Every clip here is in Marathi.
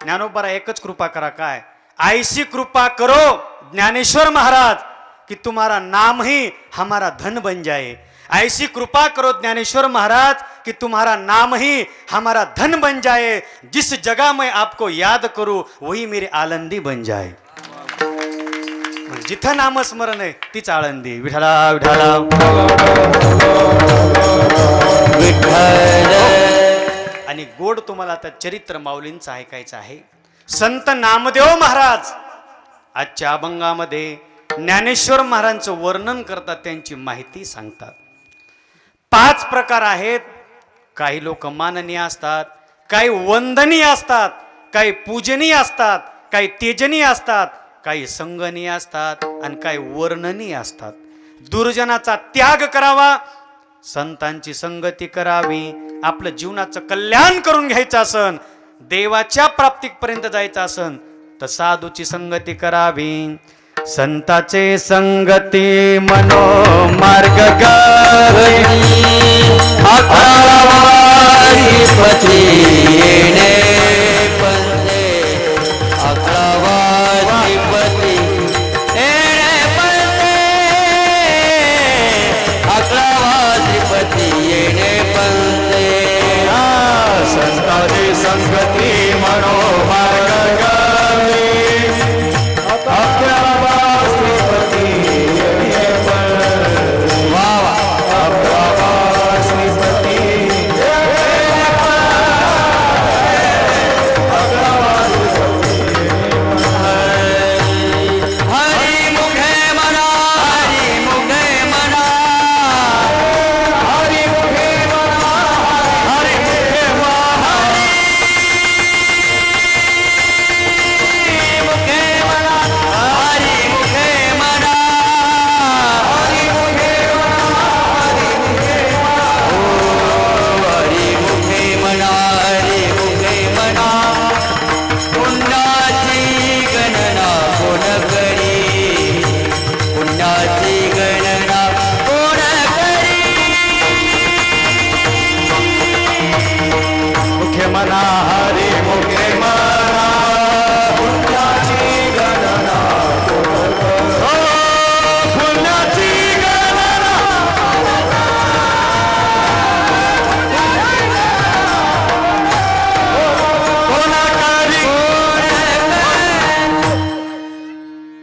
ज्ञानोबारा एकच कृपा करा, काय ऐसी कृपा करो ज्ञानेश्वर महाराज कि तुम्हारा नाम ही हमारा धन बन जाए। ऐसी कृपा करो ज्ञानेश्वर महाराज कि तुम्हारा नाम ही हमारा धन बन जाए। जिस जगह मैं आपको याद करूं वही मेरी आनंदी बन जाए। जिथं नामस्मरण आहे तीच आळंदी। विठला विठला आणि गोड तुम्हाला आता चरित्र माऊलींचं ऐकायचं आहे। संत नामदेव महाराज आजच्या अभंगामध्ये ज्ञानेश्वर महाराजांचं वर्णन करतात, त्यांची माहिती सांगतात। 5 प्रकार आहेत। काही लोक माननीय असतात, काही वंदनीय असतात, काही पूजनीय असतात, काही तेजनीय असतात, काही संगनीय असतात आणि काही वर्णनीय असतात। दुर्जनाचा त्याग करावा, संतांची संगती करावी, आपलं जीवनाचं कल्याण करून घ्यायचं असन, देवाच्या प्राप्तीपर्यंत जायचं असन तर साधूची संगती करावी। संताचे संगती मनो मार्ग गावी, अकरावाधिपती येणे पंथे, अकरावाधिपती येणे पंथे, अकरावाधिपती येणे पंथे। संताची संगती मनो मार्ग गावी,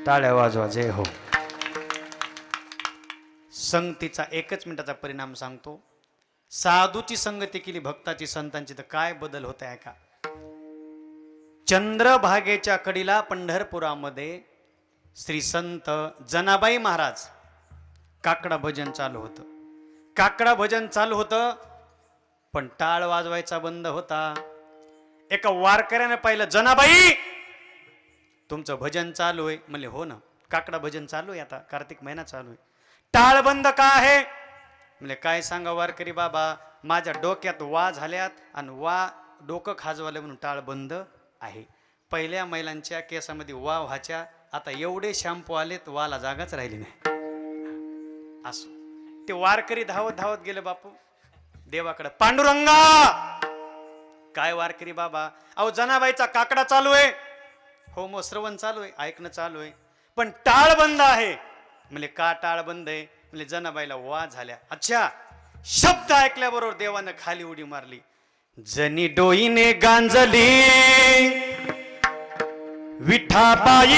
टाळ्या वाजवा, जय हो। संगतीचा 1 मिनिटाचा परिणाम सांगतो। साधूची संगती केली, भक्ताची, संतांची, तर काय बदल होत आहे का? चंद्रभागेच्या कडीला पंढरपुरामध्ये श्री संत जनाबाई महाराज काकडा भजन चालू होतं। काकडा भजन चालू होतं पण टाळ वाजवायचा बंद होता। एका वारकऱ्याने पाहिलं, जनाबाई तुमचं भजन चालू आहे? म्हणले हो ना, काकडा भजन चालू आहे, आता कार्तिक महिना चालू आहे। टाळ बंद का आहे? म्हणजे काय सांगा वारकरी बाबा, माझ्या डोक्यात वा झाल्यात आणि वा डोकं खाजवाले म्हणून टाळ बंद आहे। पहिल्या महिलांच्या केसामध्ये वा व्हायच्या, आता एवढे शॅम्पू आलेत वाला जागाच राहिली नाही। असो, ते वारकरी धावत धावत गेले बापू देवाकडे, पांडुरंगा। काय वारकरी बाबा, अहो जनाबाईचा काकडा चालू आहे। हो मग श्रवण चालू आहे, ऐकणं चालू आहे, पण टाळ बंद आहे। म्हणजे का टाळ बंद आहे? म्हणजे जनाबाईला वा झाल्या। अच्छा, शब्द ऐकल्याबरोबर देवानं खाली उडी मारली। जनी डोईने गांजली विठाबाई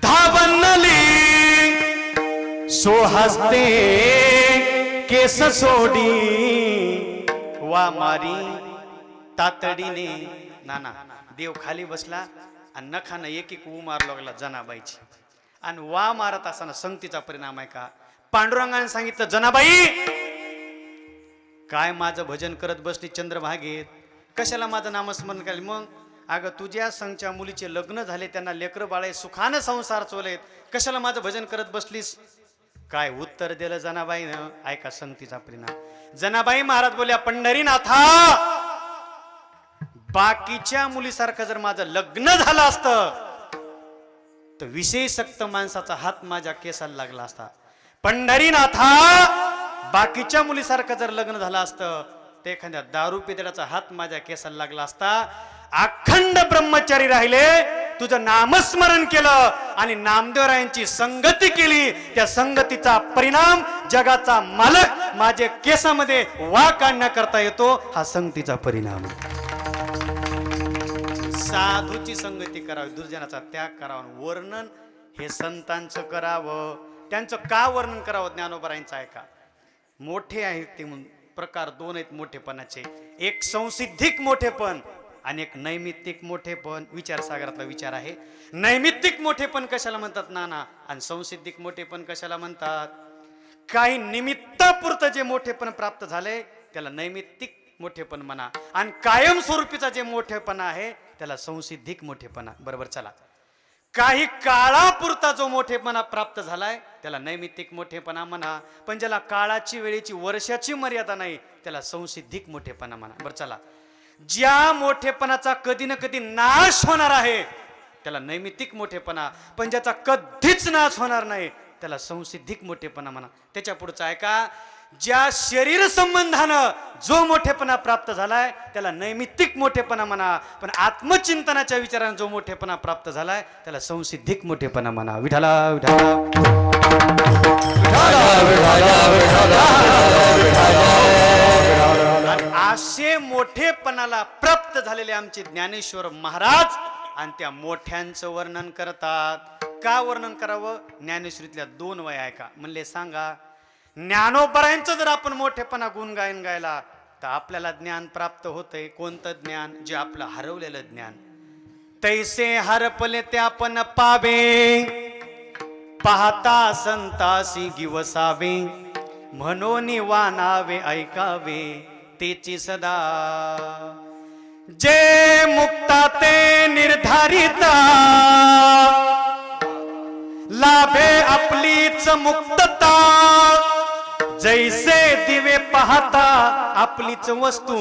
धावनली, सोहस्ते केस सोडी वा मारी तातडीने। नाना देव खाली बसला आणि नखानं एक ऊ मारू लागला जनाबाईची, आणि वा मारत असताना संगतीचा परिणाम आहे का? पांडुरंगाने सांगितलं, जनाबाई काय माझं भजन करत बसली चंद्रभागेत, कशाला माझं नामस्मरण केलं? मग अगं तुझ्या संगच्या मुलीचे लग्न झाले, त्यांना लेकरं बाळे सुखानं संसार चोलेत, कशाला माझं भजन करत बसलीस? काय उत्तर दिलं जनाबाईनं? ऐका संगतीचा परिणाम। जनाबाई महाराज बोलल्या, पंढरीनाथा बाकीच्या मुलीसारखं जर माझं लग्न झालं असतं तर विषय सक्त माणसाचा हात माझ्या केसाला लागला असता। पंढरीनाथा बाकीच्या मुलीसारखं जर लग्न झालं असतं तर एखाद्या दारू पितळाचा हात माझ्या केसाला लागला असता। अखंड ब्रह्मचारी राहिले, तुझं नामस्मरण केलं आणि नामदेवरायांची संगती केली, त्या संगतीचा परिणाम जगाचा मालक माझे केसामध्ये वा काढण्याकरता येतो, हा संगतीचा परिणाम. साधूची संगती करावी, दुर्जनाचा त्याग करावा. वर्णन हे संतांचं करावं. त्यांचं का वर्णन करावं? ज्ञानोबरायांचं आहे का? मोठे आहेत ते प्रकार दोन आहेत मोठेपणाचे, एक संसिद्धिक मोठेपण आणि एक नैमित्तिक मोठेपण. विचारसागरातला विचार आहे. नैमित्तिक मोठेपण कशाला म्हणतात नाना, आणि संसिद्धिक मोठेपण कशाला म्हणतात? काही निमित्तापुरतं जे मोठेपण प्राप्त झाले त्याला नैमित्तिक मोठेपण म्हणा, आणि कायमस्वरूपीचा जे मोठेपणा आहे त्याला संसिद्धिक मोठेपणा. बरोबर, चला. काही काळापुरता जो मोठेपणा प्राप्त झालाय त्याला नैमित्तिक मोठेपणा म्हणा, पण ज्याला काळाची वेळेची वर्षाची मर्यादा नाही त्याला संसिद्धिक मोठेपणा म्हणा. बरं, चला. ज्या मोठेपणाचा कधी ना कधी नाश होणार आहे त्याला नैमित्तिक मोठेपणा, पण ज्याचा कधीच नाश होणार नाही त्याला संसिद्धिक मोठेपणा म्हणा. त्याच्या पुढचा आहे का, ज्या शरीर संबंधानं जो मोठेपणा प्राप्त झालाय त्याला नैमित्तिक मोठेपणा म्हणा, पण आत्मचिंतनाच्या विचाराने जो मोठेपणा प्राप्त झालाय त्याला संसिद्धिक मोठेपणा म्हणा. विठाला विठाला असे मोठेपणाला प्राप्त झालेले आमचे ज्ञानेश्वर महाराज आणि त्या मोठ्यांचं वर्णन करतात. का वर्णन करावं? ज्ञानेश्वरीतल्या 2 वया आहे का म्हणले सांगा. ज्ञानोबरायांचं जर आपण मोठेपणा गुण गायन गायला तर आपल्याला ज्ञान प्राप्त होतंय. कोणतं ज्ञान? जे आपलं हरवलेलं ज्ञान. तैसे हरपले ते आपण पावे, पाहता संतासी गिवसावे, म्हणून वानावे ऐकावे तेची सदा. जे मुक्ता ते निर्धारिता, लाभे आपलीच मुक्तता, जैसे दिवे पाहता आपलीच वस्तू.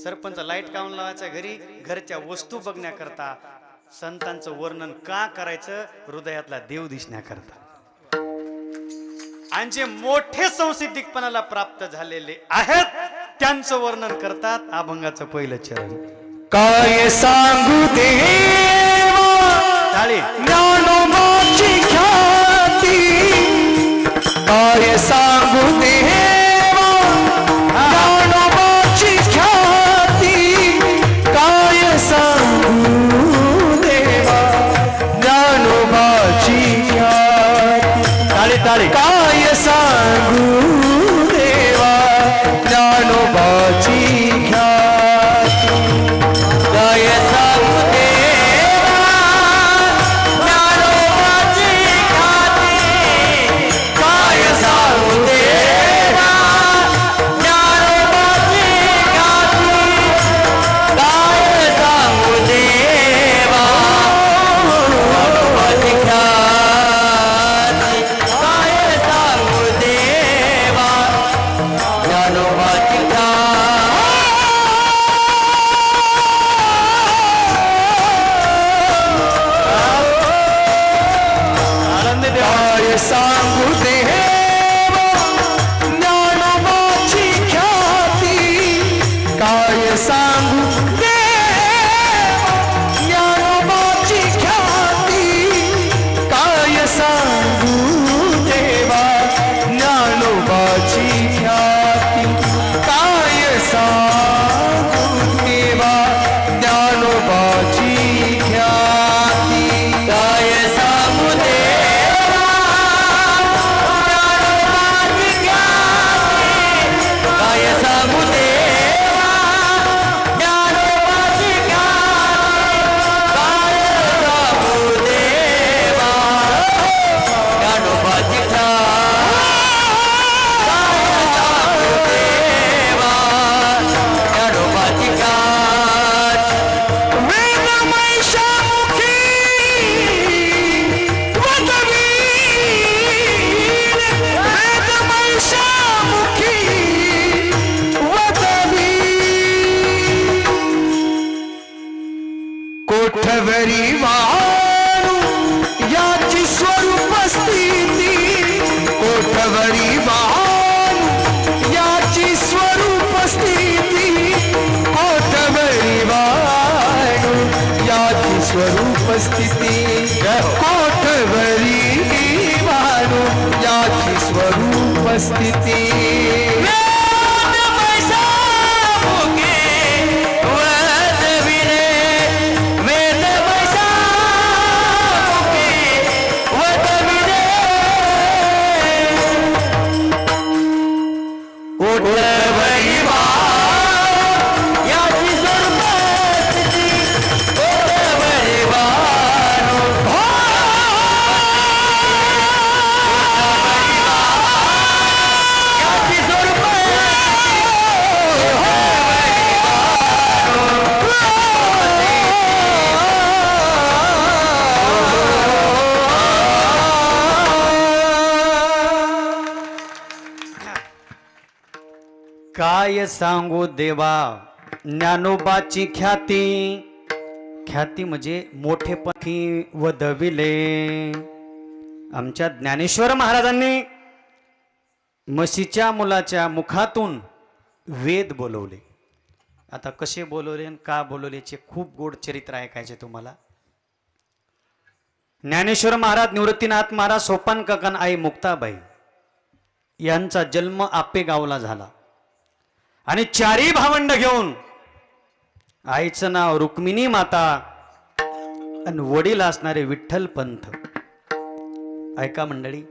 सरपंच लाईट काऊन लावायच्या घरी? घरच्या वस्तू बघण्याकरता. संतांचं वर्णन का करायचं? हृदयातला देव दिसण्याकरता. आणि जे मोठे संसिद्धिकपणाला प्राप्त झालेले आहेत त्यांचं वर्णन करतात. अभंगाचं पहिलं चरण. काय सांगू देवा टाळी. ज्ञानोबाची ख्याती, काय सांगू देवा ज्ञानोबाची ख्याती, काय सांगू देवा ज्ञानोबाची ख्याती. टाळी टाळी. काय सांगू देवा ज्ञानोबाची ख्याती, काय सांगू देवा ज्ञानोबाची ख्याती, काय सांगू देवा ज्ञानोबाची ख्याती, काय सांगू देवा ज्ञानोबाची ख्याती, काय सांगू देवा ज्ञानोबाची ख्याती. काय सांगू देवा ज्ञानोबाची ख्याती, काय सांगू देवा ज्ञानोबाची ख्याती, काय सांगू देवा ज्ञानोबाची ख्याती, काय सांगू देवा ज्ञानोबाची ख्याती, काय सांगू देवा ज्ञानोबाची ख्याती, काय सांगू देवा ज्ञानोबाची ख्याती, काय सांगू देवा ज्ञानोबाची ख्याती, काय सांगू देवा ज्ञानोबाची ख्याती. वेदमय शामुखी वदवीर, वेदमय शामुखी वदवीर, कोठवरी वाणू याची स्वरूप स्थिती, कोठवरी वाणू याची स्वरूप स्थिती, कोठवरी उपस्थिती कोठवरी वाणू याची स्वरूप स्थिती काय सांगू देवा ज्ञानोबाची ख्याती, ख्याती म्हणजे मोठेपणी वदविले. आमच्या ज्ञानेश्वर महाराजांनी म्हशीच्या मुलाच्या मुखातून वेद बोलवले. आता कसे बोलवले आणि का बोलवलेचे खूप गोड चरित्र ऐकायचे तुम्हाला. ज्ञानेश्वर महाराज, निवृत्तीनाथ महाराज, सोपान काका, आई मुक्ताबाई यांचा जन्म आपेगावला झाला आणि चारी भावंड घेऊन, आईचं नाव रुक्मिणी माता आणि वडील असणारे विठ्ठल पंथ. ऐका मंडळी,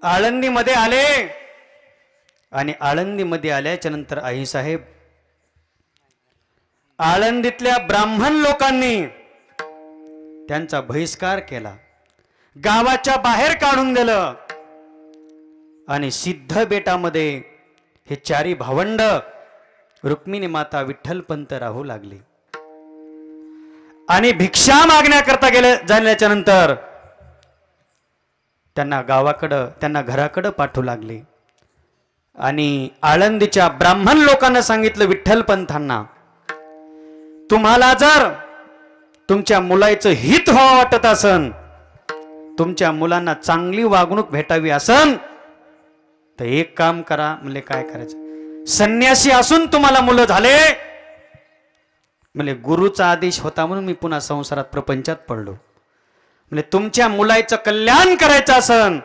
आळंदीमध्ये आले आणि आळंदीमध्ये आल्याच्या नंतर आईसाहेब, आळंदीतल्या ब्राह्मण लोकांनी त्यांचा बहिष्कार केला, गावाच्या बाहेर काढून दिलं आणि सिद्ध बेटामध्ये हे चारी भावंड रुक्मिणी माता विठ्ठल पंत राहू लागले. आणि भिक्षा मागण्याकरता गेले. झाल्याच्या नंतर त्यांना गावाकडं, त्यांना घराकडं पाठवू लागले. आणि आळंदीच्या ब्राह्मण लोकांना सांगितलं, विठ्ठल पंथांना, तुम्हाला जर तुमच्या मुलाचं हित व्हावं वाटत असन, तुमच्या मुलांना चांगली वागणूक भेटावी असन, तर एक काम करा. म्हणले काय करायचं? संन्यासी असून तुम्हाला मुलं झाले, म्हणजे गुरुचा आदेश होता म्हणून मी पुन्हा संसारात प्रपंचात पडलो. म्हणजे तुमच्या मुलाचं कल्याण करायचं असन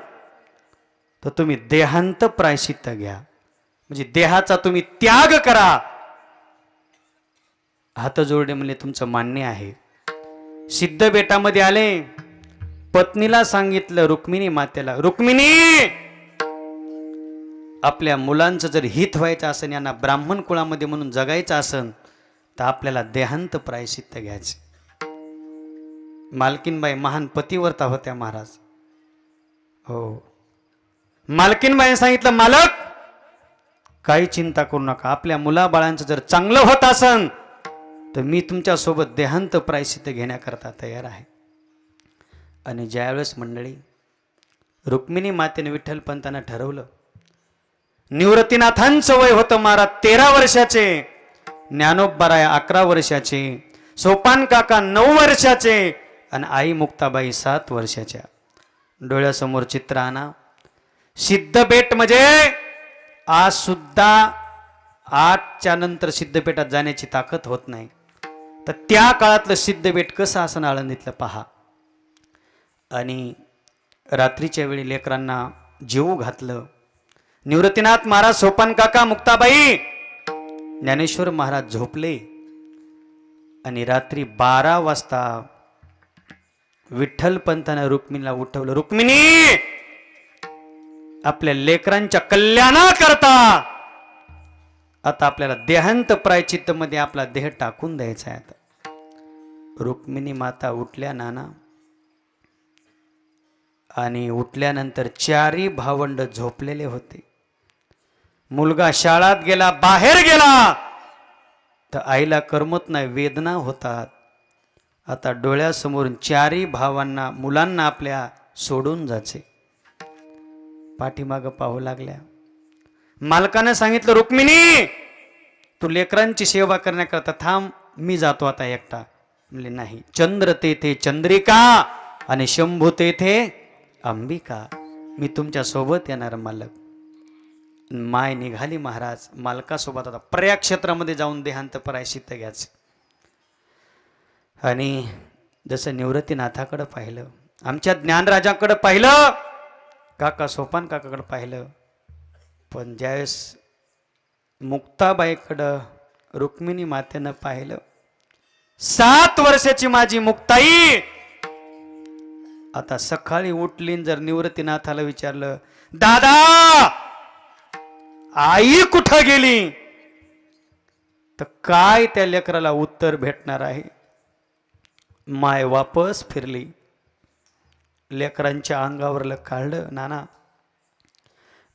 तर तुम्ही देहांत प्रायश्चित्त घ्या, म्हणजे देहाचा तुम्ही त्याग करा. हात जोडले, म्हणले तुमचं मान्य आहे. सिद्ध बेटामध्ये आले, पत्नीला सांगितलं, रुक्मिणी मातेला, रुक्मिणी, आपल्या मुलांचं जर हित व्हायचं असेल, यांना ब्राह्मण कुळामध्ये म्हणून जगायचं असेल, तर आपल्याला देहांत प्रायश्चित्त घ्यायचे. मालकीनबाई महान पतिव्रता होत्या महाराज. हो, मालकीनबाईने सांगितलं, मालक काही चिंता करू नका, आपल्या मुलाबाळांचं जर चांगलं होत असेल तर मी तुमच्या सोबत देहांत प्रायश्चित्त घेण्याकरता तयार आहे. आणि ज्यावेळेस मंडळी रुक्मिणी मातेने विठ्ठल पंतांना ठरवलं, निवृत्तीनाथांचं वय होतं महाराज 13 वर्षाचे, ज्ञानोबाराय 11 वर्षाचे, सोपान काका 9 वर्षाचे आणि आई मुक्ताबाई 7 वर्षाच्या. डोळ्यासमोर चित्र आणा. सिद्धपेठ म्हणजे आज सुद्धा 8च्या नंतर सिद्धपेठात जाण्याची ताकद होत नाही, तर त्या काळातलं सिद्धपेठ कसं असं आळंदीतलं पहा. आणि रात्रीच्या वेळी लेकरांना जेवू घातलं. निवृत्तीनाथ महाराज, सोपान काका, मुक्ताबाई, ज्ञानेश्वर महाराज झोपले. आणि रात्री 12 वाजता विठ्ठल पंतानं रुक्मिणीला उठवलं, रुक्मिणी, आपल्या लेकरांच्या कल्याणाकरता आता आपल्याला देहांत प्रायचित्त मध्ये आपला देह टाकून द्यायचा आहे. आता रुक्मिणी माता उठल्या नाना, आणि उठल्यानंतर चारी भावंड झोपलेले होते. मुलगा शाळेत गेला, बाहेर गेला, तर आईला करमत नाही, वेदना होतात. आता डोळ्यासमोर चारी भावांना, मुलांना आपल्या सोडून जायचे. पाठीमागं पाहू लागल्या. मालकानं सांगितलं, रुक्मिणी, तू लेकरांची सेवा करण्याकरता थांब, मी जातो आता एकटा. म्हणले नाही, चंद्र तेथे चंद्रिका आणि शंभू तेथे अंबिका, मी तुमच्या सोबत येणार मालक. माय निघाली महाराज मालकासोबत. आता प्रयाग क्षेत्रामध्ये जाऊन देहांत प्रायश्चित्त घ्यायचं. आणि जसं निवृत्तीनाथाकडं पाहिलं, आमच्या ज्ञानराजाकडं पाहिलं, काका सोपान काकाकडं पाहिलं, पण ज्यावेळेस मुक्ताबाईकडं रुक्मिणी मातेनं पाहिलं, 7 वर्षाची माझी मुक्ताई आता सकाळी उठली न जर निवृत्तीनाथाला विचारलं, दादा आई कुठं गेली, तर काय त्या लेकराला उत्तर भेटणार आहे? माय वापस फिरली. लेकरांच्या अंगावरलं काढलं. नाना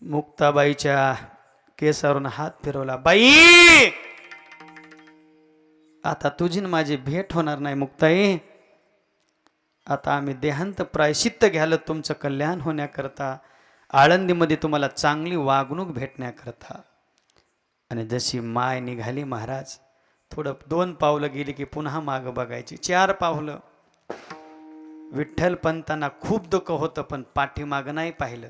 मुक्ताबाईच्या केसावरून हात फिरवला. बाई आता तुझी न माझी भेट होणार नाही मुक्ताई. आता आम्ही देहांत प्रायश्चित्त घ्यायला तुमचं कल्याण होण्याकरता आळंदीमध्ये तुम्हाला चांगली वागणूक भेटण्याकरता. आणि जशी माय निघाली महाराज, थोडं 2 पावलं गेली की पुन्हा मागं बघायची. 4 पावलं. विठ्ठल पंतांना खूप दुःख होतं पण पाठीमागं नाही पाहिलं.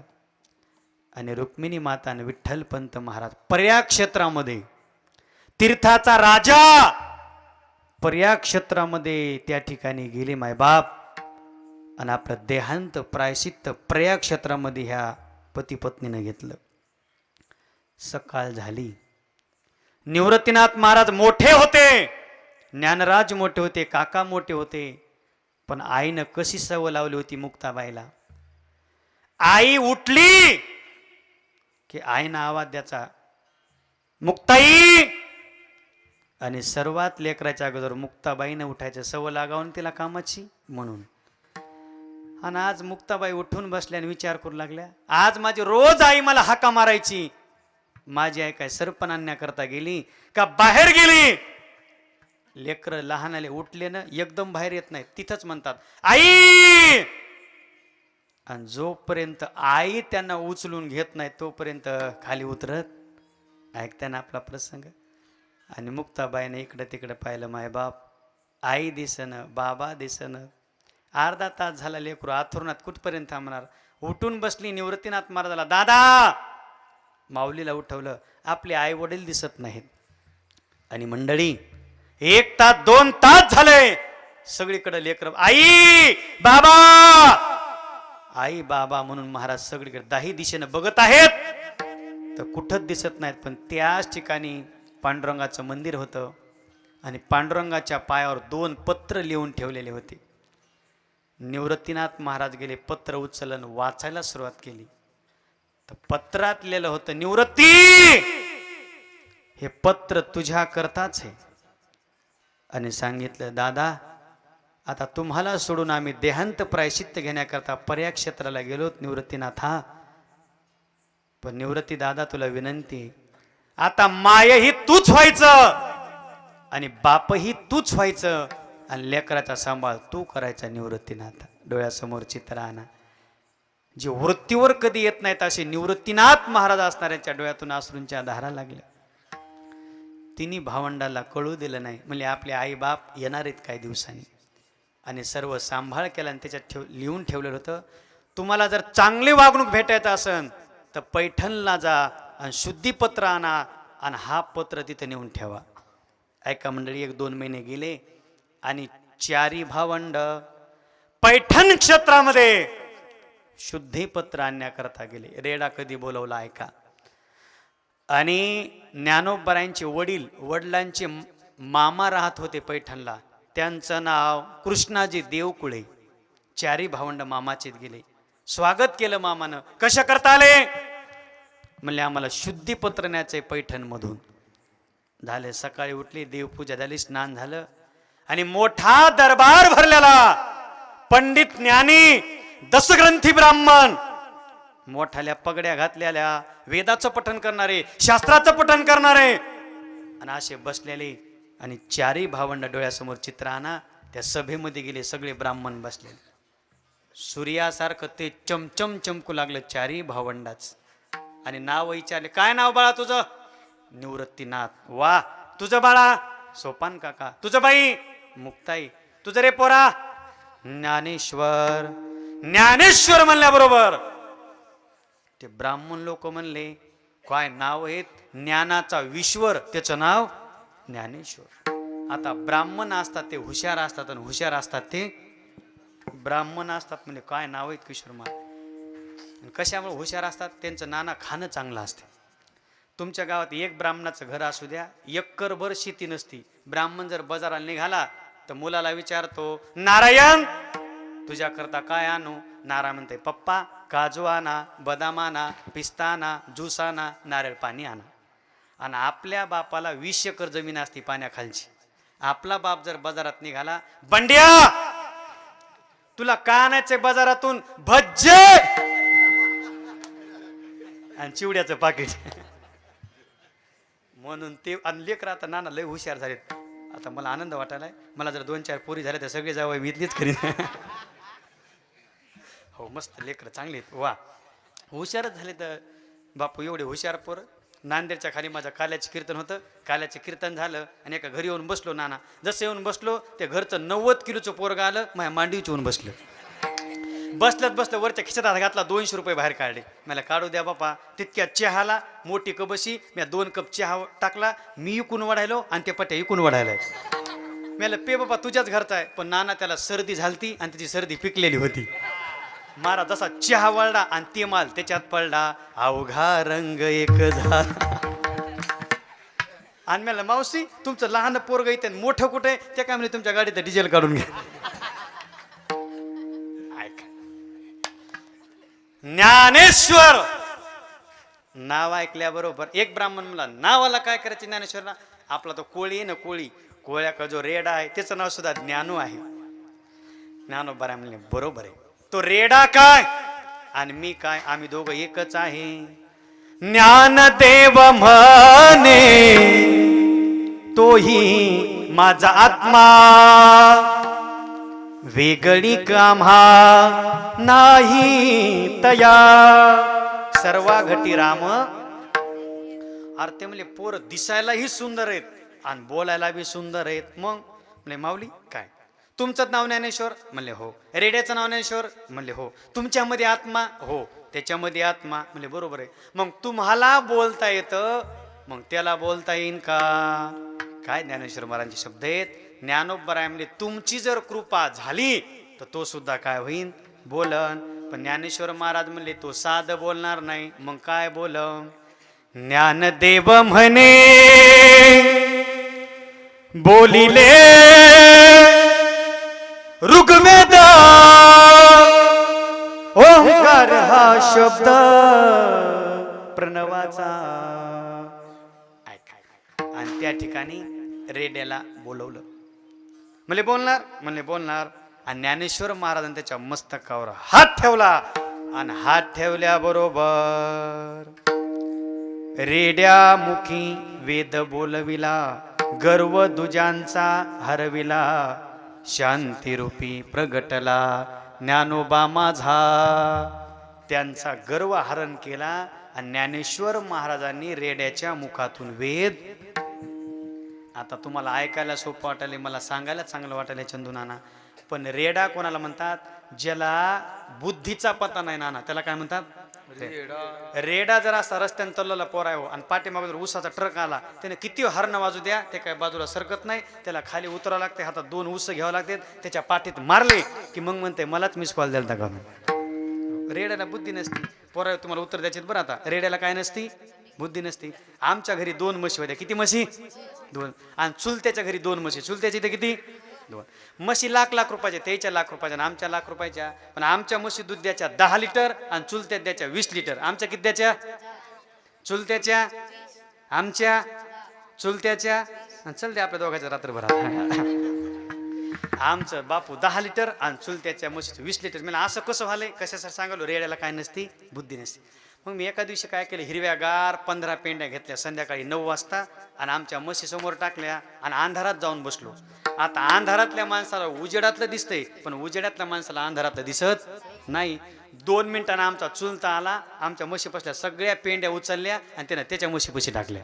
आणि रुक्मिणी माता आणि विठ्ठल पंत महाराज पर्याग क्षेत्रामध्ये, तीर्थाचा राजा पर्याग क्षेत्रामध्ये त्या ठिकाणी गेले मायबाप. आणि आपलं देहांत प्रायश्चित्त पर्याग क्षेत्रामध्ये ह्या पती पत्नीनं घेतलं. सकाळ झाली. निवृत्तीनाथ महाराज मोठे होते, ज्ञानराज मोठे होते, काका मोठे होते, पण आईनं कशी सवय लावली होती मुक्ताबाईला. आई उठली की आईनं आवाज द्यायचा, मुक्ताई. आणि सर्वात लेकराच्या अगोदर मुक्ताबाईनं उठायचं, सवय लागावून तिला कामाची म्हणून. आणि आज मुक्ताबाई उठून बसल्या आणि विचार करू लागल्या, आज माझी रोज आई मला हाका मारायची, माझी आई काय सरपण आणण्याकरता गेली का बाहेर गेली? लेकर लहान आले उठले ना एकदम बाहेर येत नाही, तिथंच म्हणतात आई. आणि जोपर्यंत आई त्यांना उचलून घेत नाही तोपर्यंत खाली उतरत. ऐकताना आपला प्रसंग. आणि मुक्ताबाईने इकडं तिकडं पाहिलं, मायबाप, आई दिसणं, बाबा दिसणं. अर्धा तास झाला लेकरू आथरुणात कुठपर्यंत थांबणार. उठून बसली. निवृत्तीनाथ महाराजाला, दादा, माऊलीला उठवलं. आपले आई वडील दिसत नाहीत. आणि मंडळी 1 तास 2 तास झाले सगळीकडे लेकर आई बाबा आई बाबा म्हणून महाराज सगळीकडे 10 दिशेनं बघत आहेत, तर कुठंच दिसत नाहीत. पण त्याच ठिकाणी पांडुरंगाचं मंदिर होतं आणि पांडुरंगाच्या पायावर 2 पत्र लिहून ठेवलेले होते. निवृत्तीनाथ महाराज गेले, पत्र उचलून वाचायला सुरुवात केली. तर पत्रात लिहिलं होतं, निवृत्ती, हे पत्र तुझ्या करताच आहे. आणि सांगितलं, दादा, आता तुम्हाला सोडून आम्ही देहांत प्रायश्चित्त घेण्याकरता पर्याग क्षेत्राला गेलोत निवृत्तीनाथा. पण निवृत्ती दादा, तुला विनंती, आता मायही तूच व्हायचं आणि बापही तूच व्हायचं आणि लेकराचा सांभाळ तू करायचा. निवृत्तीनाथ डोळ्यासमोर चित्र आणा. जे वृत्तीवर कधी येत नाहीत असे निवृत्तीनाथ महाराज असणाऱ्यांच्या डोळ्यातून अश्रूंच्या धारा लागल्या. तिन्ही भावंडाला कळू दिलं नाही. म्हणजे आपले आई बाप येणार आहेत काही दिवसांनी. आणि सर्व सांभाळ केला आणि त्याच्यात लिहून ठेवलेलं होतं, तुम्हाला जर चांगली वागणूक भेटायचं असेल तर पैठणला जा आणि शुद्धीपत्र आणा आणि हा पत्र तिथे नेऊन ठेवा. ऐका मंडळी, 1-2 महिने गेले आणि 4 भावंड पैठण क्षेत्रामध्ये शुद्धीपत्र आणण्याकरता गेले. रेडा कधी बोलवला ऐका. आणि ज्ञानोबरायांचे वडिलांचे मामा राहत होते पैठणला, त्यांचं नाव कृष्णाजी देवकुळे. 4 भावंड मामाचेत गेले. स्वागत केलं मामानं. कशा करता आले? म्हणले, आम्हाला शुद्धीपत्र न्यायचंय पैठण मधून. झाले, सकाळी उठली, देवपूजा झाली, स्नान झालं आणि मोठा दरबार भरलेला. पंडित ज्ञानी दशग्रंथी ब्राह्मण, मोठाल्या पगड्या घातलेल्या, वेदाचं पठण करणारे, शास्त्राचं पठण करणारे आणि असे बसलेले. आणि 4 भावंड डोळ्यासमोर चित्र आणा. त्या सभेमध्ये गेले, सगळे ब्राह्मण बसलेले. सूर्यासारखं ते चमचम चमकू लागलं 4 भावंडाच. आणि नाव विचारले, काय नाव बाळा तुझं? निवृत्तीनाथ. वा, तुझं बाळा? सोपान काका. तुझं बाई? मुक्ताई. तुझं रे पोरा? ज्ञानेश्वर. ज्ञानेश्वर म्हणल्याबरोबर ते ब्राह्मण लोक म्हणले, काय नाव आहे? ज्ञानाचा विश्वर, त्याचं नाव ज्ञानेश्वर. आता ब्राह्मण असतात ते हुशार असतात आणि हुशार असतात ते ब्राह्मण असतात म्हणजे काय नाव आहेत किशोर महाराज. आणि कशामुळे हुशार असतात, त्यांचं नाना खाणं चांगलं असते. तुमच्या गावात एक ब्राह्मणाचं घर असू द्या, एकरभर शेती नसती, ब्राह्मण जर बाजाराला निघाला तर मुलाला विचारतो, नारायण तुझ्याकरता काय आणू? नारायण म्हणते, पप्पा काजू आणा, बदाम आणा, पिस्ता आणा, ज्यूस आणा, नारळ पाणी आणा. आणि आपल्या बापाला 20 एकर जमीन असती पाण्याखालची. आपला बाप जर बाजारात निघाला, बंड्या तुला का आणायचंय बाजारातून? भज्जे आणि चिवड्याचं पाकिट. म्हणून ते लेकर आता नाना लय हुशार झालेत. आता मला आनंद वाटायलाय, मला जर 2-4 पोरी झाल्या तर सगळे जावं मी इथलीच करीन. हो मस्त लेकर चांगले आहेत. वा हुशारच झाले तर बापू, एवढे हुशार पोर. नांदेडच्या खाली माझं काल्याचं कीर्तन होतं. काल्याचं कीर्तन झालं आणि एका घरी येऊन बसलो. नाना जसं येऊन बसलो, ते घरचं 90 किलोचं पोरगं आलं, माझ्या मांडीच येऊन बसलं. बसलं वरच्या खिशात हात घातला, 200 रुपये बाहेर काढले. मला काढू द्या बापा. तितक्या चहाला मोठी कबशी, मी 2 कप चहा टाकला. मी इकून वाढायलो आणि ते पट्या इकून वाढायलाय. मला पे बापा तुझ्याच घरचा आहे. पण नाना त्याला सर्दी झालती आणि त्याची सर्दी पिकलेली होती. मारा जसा चहा वळला आणि ते माल त्याच्यात पडला, अवघा रंग एक झाला. आणि मला मावशी तुमचं लहान पोरग इथे मोठं कुठे? ते काय म्हणजे तुमच्या गाडीत डिझेल काढून घ्या. ज्ञानेश्वर नाव ऐकल्याबरोबर एक ब्राह्मण मला, नावाला काय करायचे ज्ञानेश्वरला? आपला तो कोळी आहे ना, कोळ्या का जो रेडा आहे त्याचं नाव सुद्धा ज्ञानू आहे. ज्ञानोबा म्हणले बरोबर आहे. तो रेडा काय आणि मी काय, आम्ही दोघं एकच आहे. ज्ञानदेव म्हणे तोही माझा आत्मा, वेगळी काम्हा नाही तया. सर्वा घटी राम. अरे ते म्हणले पोर दिसायलाही सुंदर आहेत आणि बोलायला बी सुंदर आहेत. मग म्हणले माऊली काय तुमचं नाव ज्ञानेश्वर? म्हणले हो. रेड्याचं नाव ज्ञानेश्वर? म्हणले हो. तुमच्यामध्ये आत्मा? हो त्याच्यामध्ये आत्मा. म्हणले बरोबर आहे. मग तुम्हाला बोलता येतं, मग त्याला बोलता येईन का? काय ज्ञानेश्वर महाराजांचे शब्द आहेत. ज्ञानोबराय म्हणजे तुमची जर कृपा झाली तर तो सुद्धा काय होईन? बोलन. पण ज्ञानेश्वर महाराज म्हणले तो साधं बोलणार नाही. मग काय बोलन? ज्ञानदेव म्हणे बोलिले ऋग्वेद ओंकार हा शब्द प्रणवाचा. आणि त्या ठिकाणी रेड्याला बोलवलं. म्हणले बोलणार? म्हणले बोलणार. आणि ज्ञानेश्वर महाराजांनी त्याच्या मस्तकावर हात ठेवला आणि हात ठेवल्याबरोबर रेड्या मुखी वेद बोलविला, गर्व दुजांचा हरविला, शांतिरूपी प्रगटला ज्ञानोबा माझा. त्यांचा गर्व हरण केला आणि ज्ञानेश्वर महाराजांनी रेड्याच्या मुखातून वेद. आता तुम्हाला ऐकायला सोपं वाटायला, मला सांगायला चांगलं वाटायला चंदू नाना, पण रेडा कोणाला म्हणतात? ज्याला बुद्धीचा पता नाही नाना, त्याला काय म्हणतात? रेडा. जर असा रस्त्याने चाललेला पोर आहे हो आणि पाठीमागे जर ऊसाचा ट्रक आला, त्याने किती हरण वाजू द्या ते काय बाजूला सरकत नाही. त्याला खाली उतरावं लागते, हातात 2 ऊस घ्यावं लागतात, त्याच्या पाठीत मारले की मग म्हणते मलाच मिस कॉल द्यायला का. रेड्याला बुद्धी नसती. पोरा तुम्हाला उत्तर द्यायचे बरं. आता रेड्याला काय नसती? बुद्धी नसती. आमच्या घरी 2 म्हशी होत्या. किती म्हशी? 2. आणि चुलत्याच्या घरी 2 म्हशी. चुलत्याची इथे किती? 2. म्हशी लाख रुपयाच्या, त्याच्या लाख रुपयाच्या, आमच्या लाख रुपयाच्या. पण आमच्या म्हशी दूध द्यायच्या 10 लिटर आणि चुलत्यात द्यायच्या 20 लिटर. आमच्या किती द्यायच्या? चुलत्याच्या, आमच्या, चुलत्याच्या. चल द्या आपल्या दोघांच्या रात्रभरात. आमचं बापू 10 लिटर आणि चुलत्याच्या म्हशीचं 20 लिटर. मला असं कसं व्हालंय? कशासाठी सांगालो? रेड्याला काय नसती? बुद्धी नसती. मग मी एका दिवशी काय केलं, हिरव्यागार 15 पेंड्या घेतल्या संध्याकाळी 9 वाजता आणि आमच्या म्हशीसमोर टाकल्या आणि अंधारात जाऊन बसलो. आता अंधारातल्या माणसाला उजेडातलं दिसतंय, पण उजेडातल्या माणसाला अंधारातलं दिसत नाही. 2 मिनिटांना आमचा चुलता आला, आमच्या म्हशीपासल्या सगळ्या पेंड्या उचलल्या आणि त्यानं त्याच्या म्हशीपाशी टाकल्या.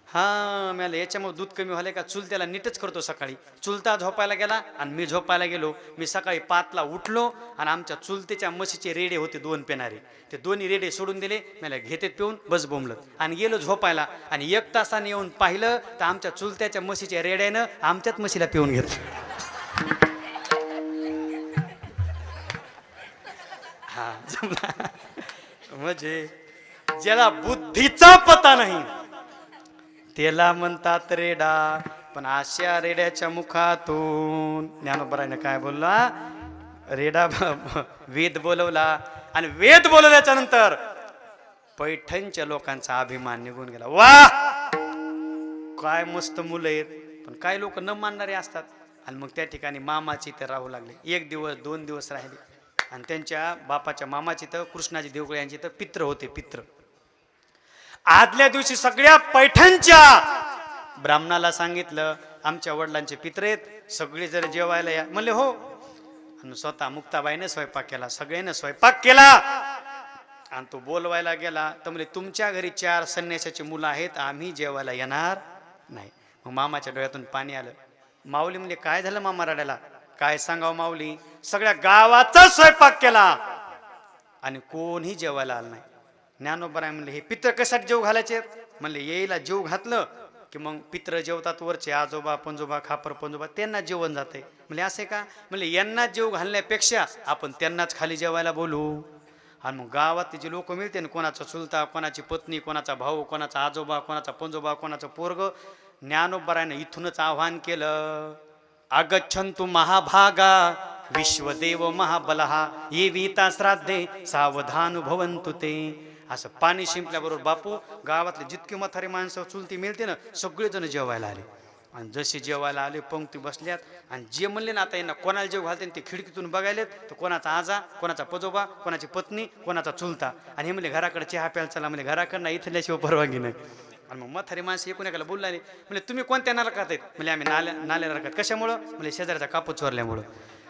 हा मला याच्यामुळे दूध कमी व्हायला का? चुलत्याला नीटच करतो. सकाळी चुलता झोपायला गेला आणि मी झोपायला गेलो. मी सकाळी 5ला उठलो आणि आमच्या चुलतेच्या म्हशीचे रेडे होते 2 पेणारे. ते दोन्ही रेडे सोडून दिले. मला घेतेत पिऊन बस बोंबलत आणि गेलो झोपायला. आणि 1 तासाने येऊन पाहिलं तर आमच्या चुलत्याच्या म्हशीच्या रेड्यानं आमच्याच म्हशीला पिऊन घेतलं. जमला म्हणजे ज्याला बुद्धीचा पता नाही त्याला म्हणतात रेडा. पण अशा रेड्याच्या मुखातून ज्ञानोबराने काय बोलला, रेडा वेद बोलवला आणि वेद बोलवल्याच्या नंतर पैठणच्या लोकांचा अभिमान निघून गेला. वा काय मस्त मुलं आहेत. पण काही लोक न मानणारे असतात आणि मग त्या ठिकाणी मामाची तर राहू लागले. 1 दिवस 2 दिवस राहिले आणि त्यांच्या बापाच्या मामाची तर कृष्णाजी देवगळे यांची तर पित्र होते. पित्र आदल्या दिवशी सगळ्या पैठणच्या ब्राह्मणाला सांगितलं आमच्या वडिलांचे पित्र आहेत, सगळे जर जेवायला या. म्हणले हो. आणि स्वतः मुक्ताबाईने स्वयंपाक केला, सगळ्यांनी स्वयंपाक केला आणि तो बोलवायला गेला तर म्हणजे तुमच्या घरी 4 संन्यासाची मुलं आहेत, आम्ही जेवायला येणार नाही. मग मामाच्या डोळ्यातून पाणी आलं. माऊली म्हणजे काय झालं मामा रडायला? काय सांगावं माऊली, सगळ्या गावाचा स्वयंपाक केला आणि कोणही जेवायला आलं नाही. ज्ञानोबराय म्हणले हे पित्र कशासाठी जेव घालायचे? म्हणले येईला जेव घातलं की मग पित्र जेवतात, वरचे आजोबा पंजोबा खापर पंजोबा त्यांना जेवण जाते. म्हणजे असे का? म्हणजे यांना जेव घालण्यापेक्षा आपण त्यांनाच खाली जेवायला बोलू. आणि मग गावातले जे लोक मिळते ना, कोणाचा चुलता, कोणाची पत्नी, कोणाचा भाऊ, कोणाचा आजोबा, कोणाचा पंजोबा, कोणाचं पोरग, ज्ञानोबरायनं इथूनच आव्हान केलं, आगच्छन्तु महाभागा विश्वदेव महाबलहा ये वीता श्राद्धे सावधान भवन्तु ते. असं पाणी शिंपल्याबरोबर बापू गावातले जितके म्हातारे माणसं चुलती मिळते ना सगळेजण जेवायला आले. आणि जसे जेवायला आले पंक्ती बसल्यात आणि जे म्हणले ना आता यांना कोणाला जेव घालते ते खिडकीतून बघायलेत तर कोणाचा आजा, कोणाचा पजोबा, कोणाची पत्नी, कोणाचा चुलता. आणि हे म्हणले घराकडे चहा प्यायला चला. म्हणजे घराकडनं इथल्याशिवाय परवानगी नाही. आणि मग म्हातारी माणसं एकूण एकाला बोलला नाही. म्हणजे तुम्ही कोणत्या नरकात आहेत? म्हणजे आम्ही नाल्या नरकात. कशामुळं? म्हणजे शेजाऱ्याचा कापूस चोरल्यामुळं.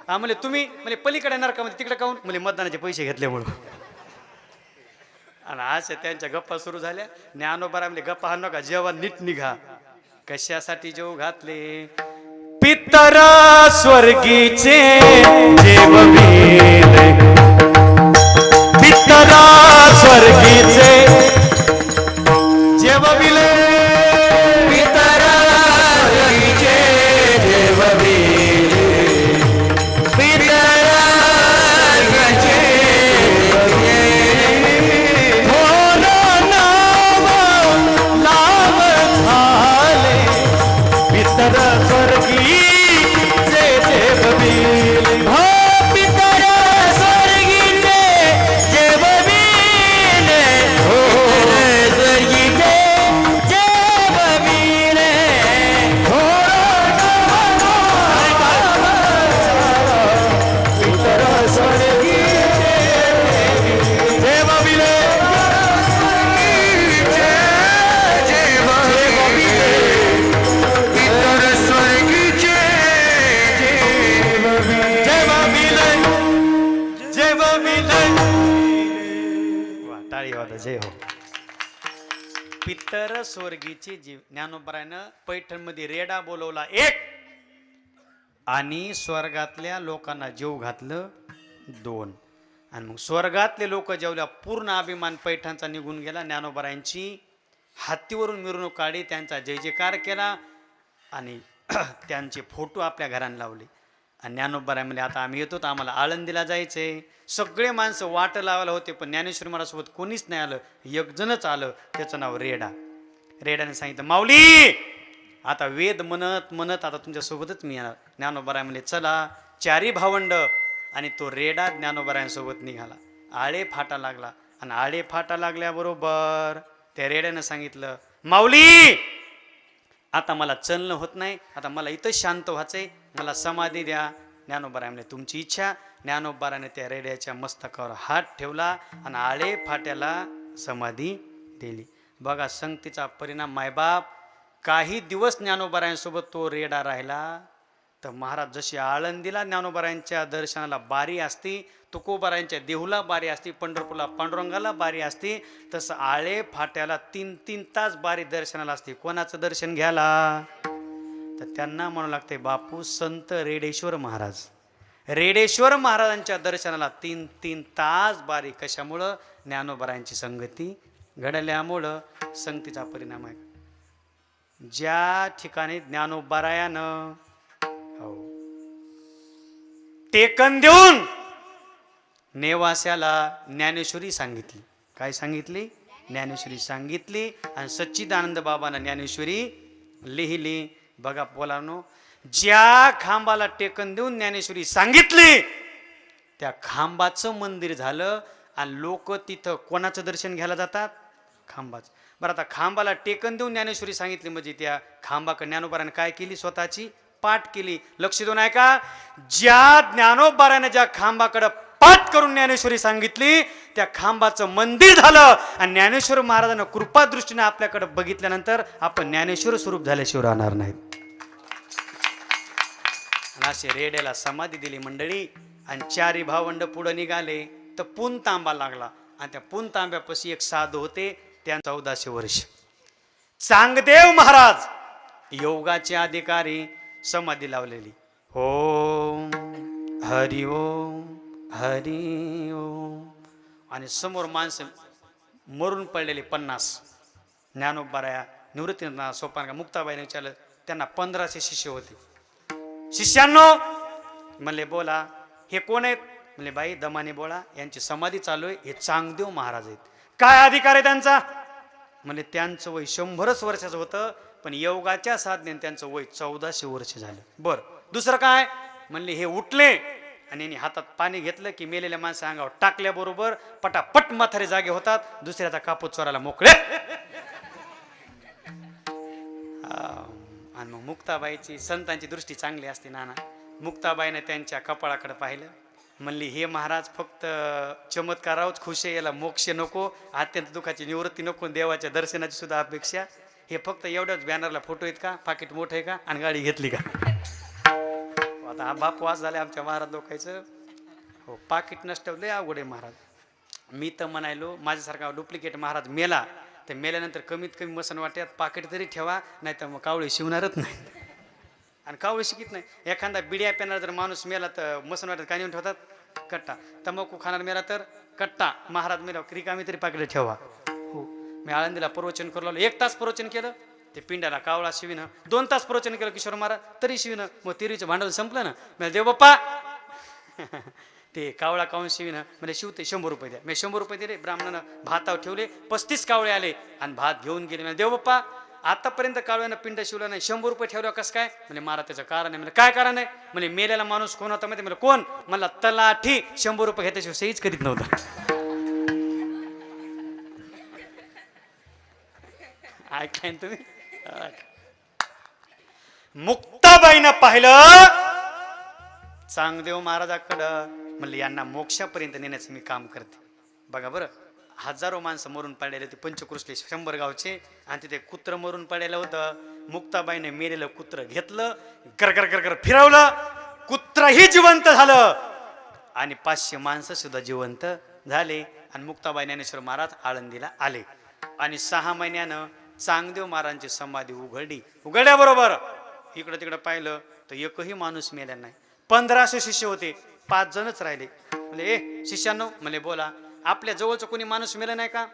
म्हणजे तुम्ही म्हणजे पलीकडे नरकामध्ये तिकडे काहून? म्हणजे मतदानाचे पैसे घेतल्यामुळं. आणि अशा त्यांच्या गप्पा सुरू झाल्या. ज्ञानोबा म्हणजे गप्पा हा नका, जेवण नीट निघा. कशासाठी जेव घातले? पितर स्वर्गीचे जेवविले, पितर स्वर्गीचे जेवविले, पितर स्वर्गीचे जेवविले, पितर स्वर्गीचे थोर नाव लाव झाले, पितर स्वर्गीचे जेवविले. हो पितर स्वर्गीचे जेवविले, हो स्वर्गीचे जेवविले. पितर स्वर्गीचे जेवविले, पितर स्वर्गीचे जेवविले, जेवविले. वा, टाळी वाजवा, जय हो. पितर स्वर्गीचे जीव. ज्ञानोबरायनं पैठणमध्ये रेडा बोलवला 1 आणि स्वर्गातल्या लोकांना जेव घातलं 2. आणि मग स्वर्गातले लोक जेवल्या पूर्ण अभिमान पैठणचा निघून गेला. ज्ञानोबरायांची हत्तीवरून मिरवणूक काढली, त्यांचा जय जयकार केला आणि त्यांचे फोटो आपल्या घरांना लावले. आणि ज्ञानोबराय म्हणले आता आम्ही येतो तर आम्हाला आळंदीला जायचंय. सगळे माणसं वाट लावायला होते पण ज्ञानेश्वर महाराजसोबत कोणीच नाही आलं. एक जणच आलं, त्याचं नाव रेडा. रेडाने सांगितलं माऊली आता वेद म्हणत म्हणत आता तुमच्यासोबतच मी येणार. ज्ञानोबराय म्हणले चला. 4 भावंड आणि तो रेडा ज्ञानोबरायांसोबत निघाला. आळे फाटा लागला आणि आळे फाटा लागल्याबरोबर त्या रेड्यानं सांगितलं माऊली आता मला चलणं होत नाही, आता मला इथं शांत व्हायचंय, मला समाधी द्या. ज्ञानोबराय म्हणले तुमची इच्छा. ज्ञानोबराने त्या रेड्याच्या मस्तकावर हात ठेवला आणि आळे फाट्याला समाधी दिली. बघा संगतीचा परिणाम. मायबाप काही दिवस ज्ञानोबरायांसोबत तो रेडा राहिला तर महाराज जशी आळंदीला ज्ञानोबरायांच्या दर्शनाला बारी असती, तुकोबारायांच्या देहूला बारी असती, पंढरपूरला पांडुरंगाला बारी असती, तसं आळे फाट्याला 3-3 तास बारी दर्शनाला असते. कोणाचं दर्शन घ्यायला? तर त्यांना म्हणू लागते बापू संत रेडेश्वर महाराज. रेडेश्वर महाराजांच्या दर्शनाला 3-3 तास बारी. कशामुळं? ज्ञानोबरायांची संगती घडल्यामुळं. संगतीचा परिणाम आहे. ज्या ठिकाणी ज्ञानोबरायानं टेकन देऊन नेवास्याला ज्ञानेश्वरी सांगितली. काय सांगितली? ज्ञानेश्वरी सांगितली. आणि सच्चिदानंद बाबांना ज्ञानेश्वरी लिहिली. बघा बोलानो, ज्या खांबाला टेकन देऊन ज्ञानेश्वरी सांगितली त्या खांबाचं मंदिर झालं. आणि लोक तिथं कोणाचं दर्शन घ्यायला जातात? खांबाचं. बरं, आता खांबाला टेकन देऊन ज्ञानेश्वरी सांगितली म्हणजे त्या खांबाकडे ज्ञानोबाराने काय केली? स्वतःची पाठ केली. लक्ष देऊन आहे का? ज्या ज्ञानोबाराने ज्या खांबाकडे पाठ करून ज्ञानेश्वरी सांगितली त्या खांबाचं मंदिर झालं. आणि ज्ञानेश्वर महाराजांना कृपा दृष्टीने आपल्याकडे बघितल्यानंतर आपण ज्ञानेश्वर स्वरूप झाल्याशिवाय राहणार नाहीत. आणि असे रेड्याला समाधी दिली मंडळी. आणि चारी भावंड पुढे निघाले तर पुन तांबा लागला. आणि त्या पुन तांब्यापाशी एक साधू होते, त्या 1400 वर्ष. चांगदेव महाराज योगाचे अधिकारी, समाधी लावलेली. ओम हरि ओम हरि ओम. आणि समोर माणसं मरून पडलेले 50. ज्ञानोबाराया निवृत्तीनाथ सोपान मुक्ताबाईने विचारलं, त्यांना 1500 शिष्य होते. शिष्यांनो म्हणले बोला, हे कोण आहेत? म्हणले बाई दमाने बोला, यांची समाधी चालू आहे, हे चांगदेव महाराज आहेत. काय अधिकार आहे त्यांचा? म्हणजे त्यांचं वय 100 वर्षाचं होतं, पण योगाच्या साधनेने त्यांचं वय 1400 वर्ष झालं. बरं, दुसरं काय? म्हणले हे उठले आणि यांनी हातात पाणी घेतलं की मेलेल्या माणसं अंगावर टाकल्याबरोबर पटापट म्हातारे जागे होतात, दुसऱ्याचा कापूस चोरायला मोकळे. आणि मग मुक्ताबाईची संतांची दृष्टी चांगली असते नाना. मुक्ताबाईने त्यांच्या कपाळाकडे पाहिलं. म्हणली हे महाराज फक्त चमत्कारावच खुश आहे, याला मोक्ष नको, अत्यंत दुःखाची निवृत्ती नको, देवाच्या दर्शनाची सुद्धा अपेक्षा. हे फक्त एवढ्याच बॅनरला फोटो आहेत का? पाकिट मोठं आहे का? आणि गाडी घेतली का? आता हा बाप वास झाला आमच्या महाराज लोकांचं. हो, पाकिट नसतं लय अवघड आहे महाराज. मी तर म्हणायलो माझ्यासारखा डुप्लिकेट महाराज मेला तर मेल्यानंतर कमीत कमी मसन वाट्यात पाकिट तरी ठेवा, नाही तर मग कावळे शिवणारच नाही. आणि कावळे शिकित नाही. एखादा बिड्या पेनार जर माणूस मेला तर मसन वाट्यात काय नेऊन ठेवतात? कट्टा. तंबाखू खाणार मेला तर कट्टा. महाराज मेला रिकामी तरी पाकिट ठेवा. हो, मी आळंदीला प्रवचन करू लागलो. 1 तास प्रवचन केलं, ते पिंडाला कावळा शिविनं. 2 तास प्रवचन केलं किशोर महाराज तरी शिविनं. मग तिरीचं भांडवल संपलं ना. मी देव बाप्पा ते कावळा कावून शिविनं म्हणजे शिवते 100 रुपये द्या. मी 100 रुपये दिले. ब्राह्मणानं भातावर ठेवले, 35 कावळे आले आणि भात घेऊन गेले. म्हणजे देव बाप्पा आतापर्यंत कावळ्यानं पिंड शिवला नाही, 100 रुपये ठेवलं कसं काय? म्हणजे महाराज त्याचं कारण आहे. म्हणजे काय कारण आहे? म्हणजे मेलेला माणूस कोण होता माहिती? म्हणजे कोण? मला तलाठी 100 रुपये घेण्याशिवाय सहीच करीत नव्हता. ऐकताय तुम्ही? मुक्ताबाईनं पाहिलं चांगदेव महाराजाकडं, म्हणले यांना मोक्षापर्यंत नेण्याचं मी काम करते. बघा बरं, हजारो माणसं मरून पडलेले होते पंचकृष्टी 100 गावचे. आणि तिथे कुत्र मरून पडलेलं होतं. मुक्ताबाईने मेलेलं कुत्र घेतलं, गरगर गरगर फिरवलं, कुत्रही जिवंत झालं आणि 500 माणसं सुद्धा जिवंत झाले. आणि मुक्ताबाई ज्ञानेश्वर महाराज आळंदीला आले. आणि 6 महिन्यानं चांगदेव महाराजांची समाधी उघडली. उघडल्याबरोबर इकडं तिकडं पाहिलं तर एकही माणूस मेला नाही. 1500 शिष्य होते, 5 जणच राहिले. म्हणजे ए शिष्यांनो, म्हणले बोला, आपल्या जवळचं कोणी माणूस मेलं नाही का?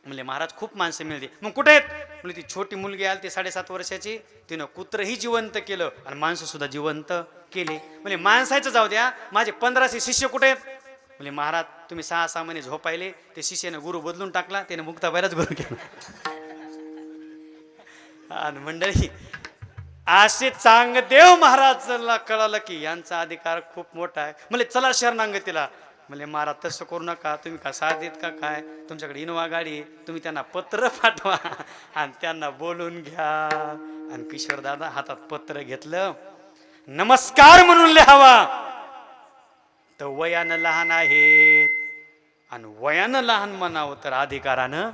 म्हणले महाराज खूप माणसं मिळते. मग कुठे आहेत? म्हणजे ती छोटी मुलगी आली ती 7.5 वर्षाची, तिनं कुत्रही जिवंत केलं आणि माणसं सुद्धा जिवंत केले. म्हणजे माणसाचं जाऊ द्या, माझे 1500 शिष्य कुठे आहेत? म्हणजे महाराज तुम्ही 6 महिने झोपायले, ते शिष्यानं गुरु बदलून टाकला, त्याने मुक्ताबाईलाच गुरु केला. आणि मंडळी असे चांगदेव महाराजांना कळालं की यांचा अधिकार खूप मोठा आहे. म्हणजे चला शरणागतीला. म्हणजे महाराज तसं करू नका, तुम्ही का साथ देत का काय? तुमच्याकडे इनोवा गाडी, तुम्ही त्यांना पत्र पाठवा आणि त्यांना बोलून घ्या. आणि किशोर दादा हातात पत्र घेतलं, नमस्कार म्हणून लिहावा. तर वयानं लहान आहेत आणि वयानं लहान म्हणावं तर अधिकारानं.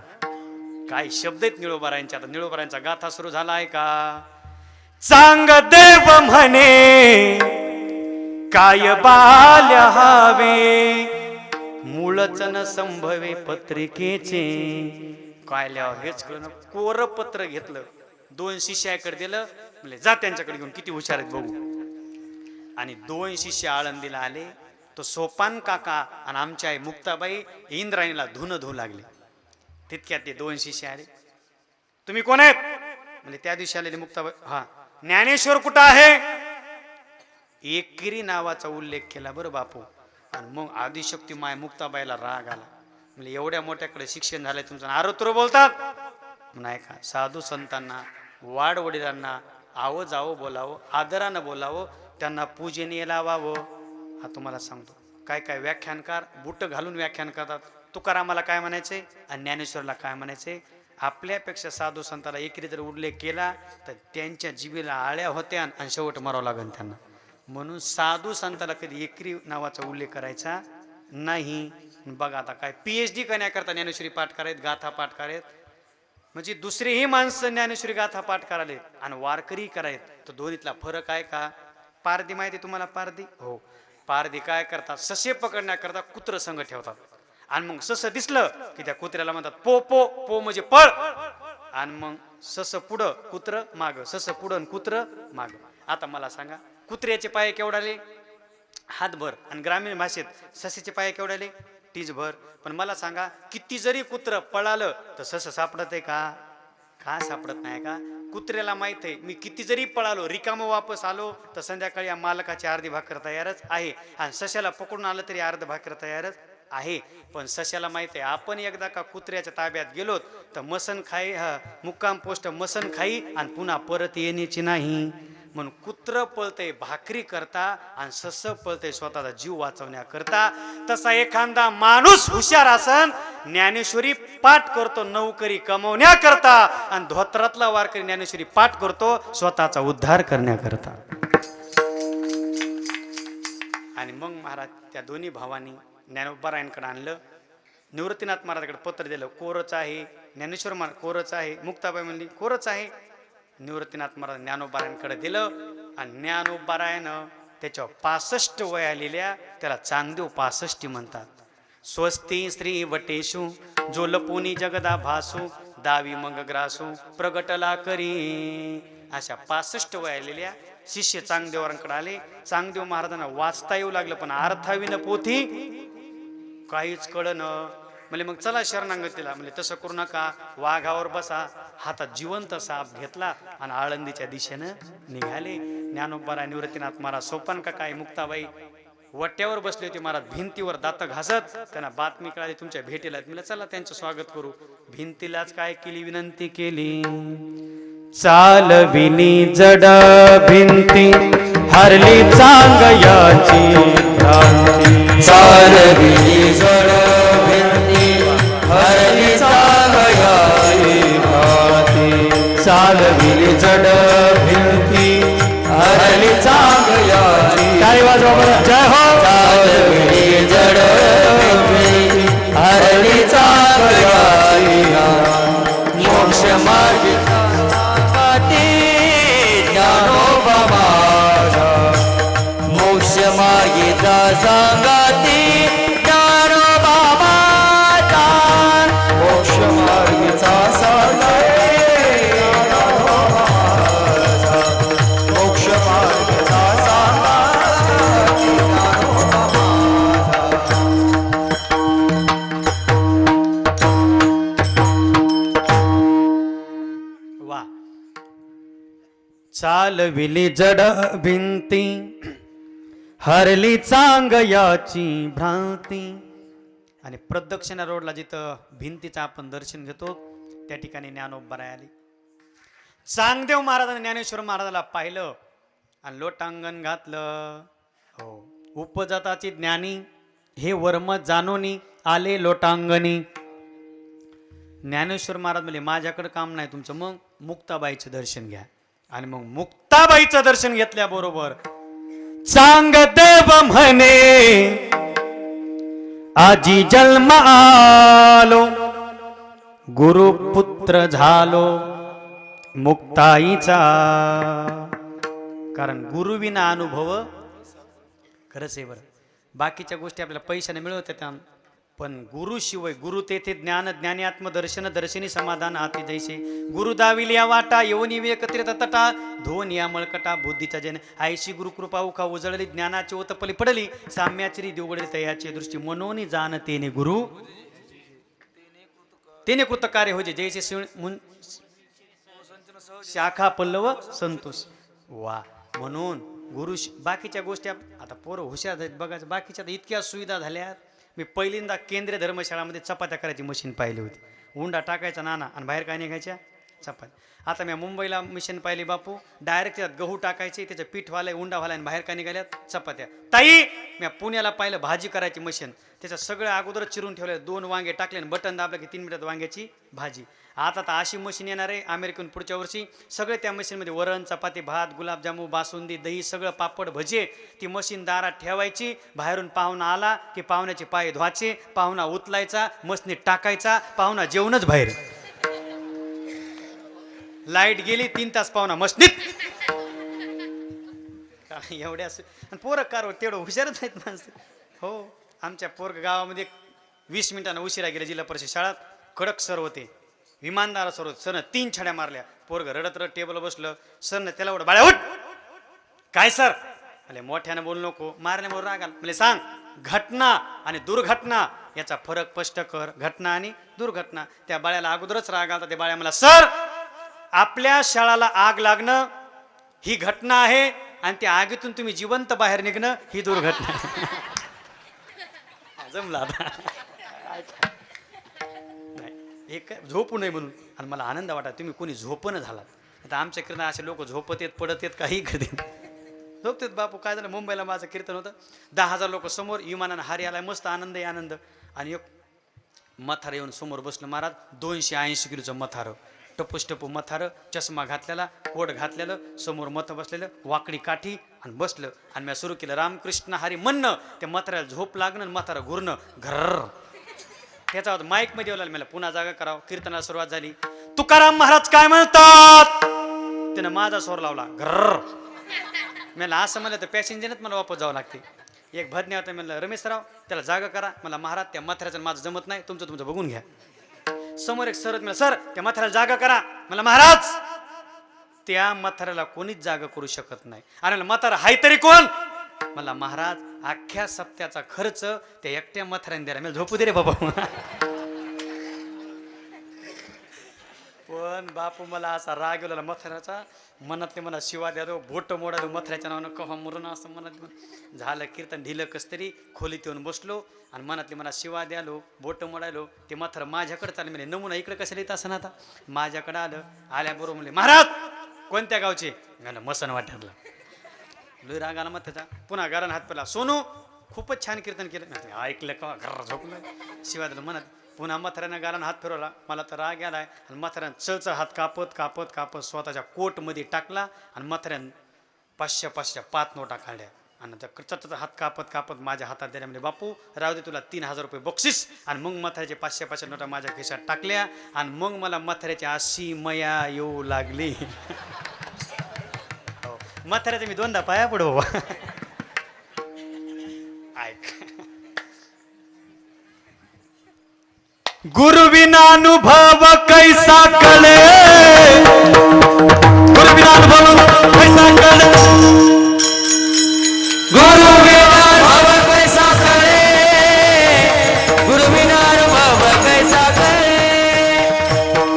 काय शब्द आहेत निळोबारायांचे. आता निळोबारायांचा गाथा सुरू झाला आहे का? चांगदेव म्हणे काय बाल्या हवे, मूळच न संभवे पत्रिकेचे. काय लिहावं हेच कळलं. कोरं पत्र घेतलं, 2 शिष्याकडे दिलं. म्हणजे जा त्यांच्याकडे घेऊन, किती हुशार आहेत बघू. आणि 2 शिष्य आळंदीला आले. तो सोपान काका आणि आमच्या आई मुक्ताबाई इंद्रायणीला धुणं धुवू लागले. तितक्यात ते 2 शिष्य आले. तुम्ही कोण आहेत? म्हणजे त्या दिवशी आलेले मुक्ताबाई. हा, ज्ञानेश्वर कुठं आहे? एकेरी नावाचा उल्लेख केला बरं बापू. आणि मग आदिशक्ती माय मुक्ताबाईला राग आला. म्हणजे एवढ्या मोठ्याकडे शिक्षण झालंय तुमचं आरोत्र बोलतात. नाही का, साधू संतांना वाडवडिलांना आवं जावं बोलावं, आदरानं बोलावं, त्यांना पूजनीय लावावं. हा तुम्हाला सांगतो, काय काय व्याख्यानकार बुट घालून व्याख्यान करतात. तुकारामाला काय म्हणायचे आणि ज्ञानेश्वरला काय म्हणायचे? आपल्यापेक्षा साधू संताला एकेरी जर उल्लेख केला तर त्यांच्या जिभेला आळ्या होत्या आणि शेवट मारावं लागेल त्यांना. म्हणून साधू संताला कधी एकरी नावाचा उल्लेख करायचा नाही. बघा आता काय PhD करण्याकरता ज्ञानेश्वरी पाठ करायत, गाथा पाठ करायत. म्हणजे दुसरेही माणसं ज्ञानेश्वरी गाथा पाठ करायला आणि वारकरी करायत. तर दोन्हीतला फरक आहे का? पारधी माहिती तुम्हाला? पारधी, हो. पारधी काय करतात? ससे पकडण्याकरता कुत्र संघ ठेवतात आणि मग सस दिसलं की त्या कुत्र्याला म्हणतात पो पो पो, म्हणजे पळ. आणि मग सस पुढं कुत्र माग, सस पुढं कुत्र माग. आता मला सांगा, कुत्र्याचे पाय केवढाले? हातभर. आणि ग्रामीण भाषेत ससेचे पाय केवढाले? टीजभर. पण मला सांगा, किती जरी कुत्र पळालं तर सस सापडत आहे का? का सापडत नाही का? कुत्र्याला माहित आहे मी किती जरी पळालो, रिकामं वापस आलो तर संध्याकाळी या मालकाची अर्धी भाकर तयारच आहे. आणि सश्याला पकडून आलं तरी अर्ध भाकर तयारच आहे. पण सश्याला माहित आहे आपण एकदा का कुत्र्याच्या ताब्यात गेलो तर मसन खाई, मुक्काम पोस्ट मसन खाई आणि पुन्हा परत येण्याची नाही. म्हणून कुत्र पळते भाकरी करता आणि सस पळते स्वतःचा जीव वाचवण्याकरता. तसा एखादा माणूस हुशार असन, ज्ञानेश्वरी पाठ करतो नोकरी कमवण्याकरता, आणि धोत्रातला वारकरी ज्ञानेश्वरी पाठ करतो स्वतःचा उद्धार करण्याकरता. आणि मग महाराज त्या दोन्ही भावांनी ज्ञानोबारायांकडे आणलं. निवृत्तीनाथ महाराजाकडे पत्र दिलं, कोरच आहे. ज्ञानेश्वर महाराज कोरच आहे. मुक्ताबाई म्हणली कोरच आहे. निवृत्तीनाथ महाराज ज्ञानोबारायांकडे दिलं आणि ज्ञानोबारायानं त्याच्यावर 65 वया लिहिल्या. त्याला चांगदेव 65 म्हणतात. स्वस्ती श्री वटेशू जो लपोनी जगदा भासू, दावी मग ग्रासू प्रगटला करी. अशा 65 वया लिहिल्या. शिष्य चांगदेवांकडे आले. चांगदेव महाराजांना वाचता येऊ लागलं पण अर्थाविन पोथी काहीच कळलं. म्हणजे मग चला शरणागतीला. म्हणजे तसं करू नका, वाघावर बसा. हातात जिवंत साप घेतला आणि आळंदीच्या दिशेनं निघाले. ज्ञानोबाराय निवृत्तीनाथ महाराज सोपान का काय मुक्ताबाई वट्यावर बसले होते. महाराज भिंतीवर दात घासत. त्यांना बातमी कळाली तुमच्या भेटीला. म्हणलं चला त्यांचं स्वागत करू. भिंतीलाच काय केली? विनंती केली. चालविनी जड भिंती हरली चांगयाची भ्रांती. चालविनी जड भिंती हरली चांगयाची भ्रांती. चालविनी जड भिंती हरली चांगयाची. टाळी वाजवा बरं. जय हो. चालविनी जड भिंती हरली चांगयाची मोक्ष मार्गी ज्ञानोबा माझा. मोक्ष मार्गीचा सांगाती ज्ञानोबा माझा. मोक्ष मार्गीचा सांगाती ज्ञानोबा माझा. मोक्ष मार्गीचा सांगाती ज्ञानोबा माझा. वा. चालविली जड भिंती हरली चांगयाची भ्रांती. आणि प्रदक्षिणा रोडला जिथं भिंतीचं आपण दर्शन घेतो त्या ठिकाणी ज्ञानोबाराय आले. चांगदेव महाराजांनी ज्ञानेश्वर महाराजाला पाहिलं आणि लोटांगण घातलं. हो, उपजाताची ज्ञानी हे वर्म जानोनी आले लोटांगणी. ज्ञानेश्वर महाराज म्हणले माझ्याकडे काम नाही तुमचं, मग मुक्ताबाईचं दर्शन घ्या. आणि मग मुक्ताबाईचं दर्शन घेतल्याबरोबर चांगदेव म्हणे आजी जन्म आलो, गुरुपुत्र झालो मुक्ताईचा. कारण गुरुविना अनुभव खरंच आहे बरं. बाकीच्या गोष्टी आपल्याला पैशाने मिळवत त्या, पण गुरु शिवाय गुरु तेथे ज्ञान ज्ञानी आत्मदर्शन दर्शनी समाधान आती जैसे. गुरु दाविलिया वाटा येऊन एकत्रित तटा धोन या मळकटा बुद्धीचा जन आयशी गुरुकृपा उखा उजळली ज्ञानाची ओतपली पडली साम्याची देवगडली तयाची दृष्टी मनोनी जाण तेने गुरु तेने कृत कार्य होजे जैसे शाखा पल्लव संतोष. वा. म्हणून बाकीच्या गोष्टी आता पोरं हुशार आहेत बघायचं, बाकीच्या आता इतक्या सुविधा झाल्या. मी पहिल्यांदा केंद्रीय धर्मशाळामध्ये चपात्या करायची मशीन पाहिली होती. उंडा टाकायचा नाना आणि बाहेर काय निघायच्या चपात्या. आता मी मुंबईला मशीन पाहिली बापू, डायरेक्ट त्यात गहू टाकायचे, त्याचं पीठ व्हायला उंडा व्हायला आणि बाहेर काय निघाल्यात चपात्या. ताई मी पुण्याला पाहिलं भाजी करायची मशीन, त्याच्यात सगळं अगोदरच चिरून ठेवलं, 2 वांगे टाकले आणि बटन दाबलं की 3 मिनिटात वांग्याची भाजी. आता तर अशी मशीन येणार आहे अमेरिकन पुढच्या वर्षी, सगळे त्या मशीनमध्ये वरण चपाती भात गुलाबजामू बासुंदी दही सगळं पापड भजे, ती मशीन दारात ठेवायची. बाहेरून पाहुणा आला की पाहुण्याचे पाय धुवायचे, पाहुणा उचलायचा मशीनीत टाकायचा, पाहुणा जेवणच बाहेर. लाईट गेली 3 तास पाहुणा मशीनीत. एवढ्या पोरं कार तेवढं हुशारच आहेत माणसं. हो, आमच्या पोरग गावामध्ये 20 मिनिटांना उशिरा गेले जिल्हा परिषद शाळात. कडक सर होते, विमानदार सर होते. सरनं 3 छड्या मारल्या. पोरग रडत रडत टेबलवर बसलं. सरनं त्याला एवढं बाळ्या उठ. काय सर? अरे मोठ्यानं बोलू नको. मारल्यामुळे राग आला. म्हणजे सांग घटना आणि दुर्घटना याचा फरक स्पष्ट कर. घटना आणि दुर्घटना. त्या बाळ्याला अगोदरच राग आला. त्या बाळ्या मला, सर आपल्या शाळाला आग लागणं ही घटना आहे आणि त्या आगीतून तुम्ही जिवंत बाहेर निघणं ही दुर्घटना. जमला आता. नाही एक झोपू नये म्हणून. आणि मला आनंद वाटा तुम्ही कोणी झोपणं झालात. आता आमच्या कीर्तन असे लोक झोपत येत पडत येत काही करते झोपतेत बापू. काय झालं मुंबईला माझं कीर्तन होतं, 10,000 लोक समोर, विमानानं हारी आलाय, मस्त आनंद आहे आनंद. आणि एक मथार येऊन समोर बसलं महाराज. 280 किलोचं मथारं, टपूस टपू मथारं, चष्मा घातलेला, कोट घातलेलं, समोर मथ बसलेलं, वाकडी काठी आणि बसलं. आणि मी सुरू केलं रामकृष्ण हरी म्हणणं. त्या मथाऱ्याला झोप लागणं आणि मथारं घुरणं घर. त्याचा माईक मध्ये येऊ मला पुन्हा जागा करावं. कीर्तनाला सुरुवात झाली. तुकाराम महाराज काय म्हणतात? त्यानं माझा स्वर लावला घर. मला असं म्हणलं तर पॅसेंजरच मला वापस जावं लागते. एक भजने होता, म्हणलं रमेशराव त्याला जागा करा. मला महाराज त्या मथाऱ्याचं माझं जमत नाही, तुमचं बघून घ्या. समोर एक सरत मला, सर त्या मथाऱ्याला जागा करा. मला महाराज त्या मथाऱ्याला कोणीच जागा करू शकत नाही. अरे मथारा हाय तरी कोण? मला महाराज अख्ख्या सप्त्याचा खर्च त्या एकट्या मथाऱ्याने द्यायला. मला झोपू दे रे बाबा. पण बापू मला असा राग येऊला मथाऱ्याचा. मनातले मला शिवा द्या दो, बोट मोडा दो मथाऱ्याच्या नावानं कव्हा मरून असं मनात झालं. कीर्तन ढिलं कस तरी खोलीत येऊन बसलो आणि मनातले मला शिवा द्यालो, बोट मोडायलो. ते मथार माझ्याकडे चालले. म्हणजे नमुना इकडे कशाला येत असं ना. आता माझ्याकडे आलं. आल्याबरोबर म्हणले महाराज कोणत्या गावचे? मला मसन वाटलं. लय राग आला मग त्याचा. पुन्हा घरानं हात पडला. सोनू खूपच छान कीर्तन केलं. ऐकलं का घर झोपलं. शिवाय दिलं म्हणत. पुन्हा मथाऱ्यानं गालानं हात फिरवला. मला तर राग आलाय. आणि मथाऱ्यानं चळचा हात कापत कापत कापत स्वतःच्या कोटमध्ये टाकला. आणि मथाऱ्यानं 500 5 नोटा काढल्या. आणि त्या हात कापत कापत माझ्या हातात दिल्या. म्हणजे बापू राहू दे तुला 3000 रुपये बक्षीस. आणि मग मथाऱ्याचे 500 नोटा माझ्या खिशात टाकल्या. आणि मग मला मथाऱ्याची अशी मया येऊ लागली. मथाऱ्याचे मी 2दा पाया पडू बाबा. ऐक गुरुविना अनुभव कैसा कळे, गुरुविना अनुभव कैसा कळे, गुरुविना अनुभव कैसा करे, गुरुविना अनुभव कैसा करे.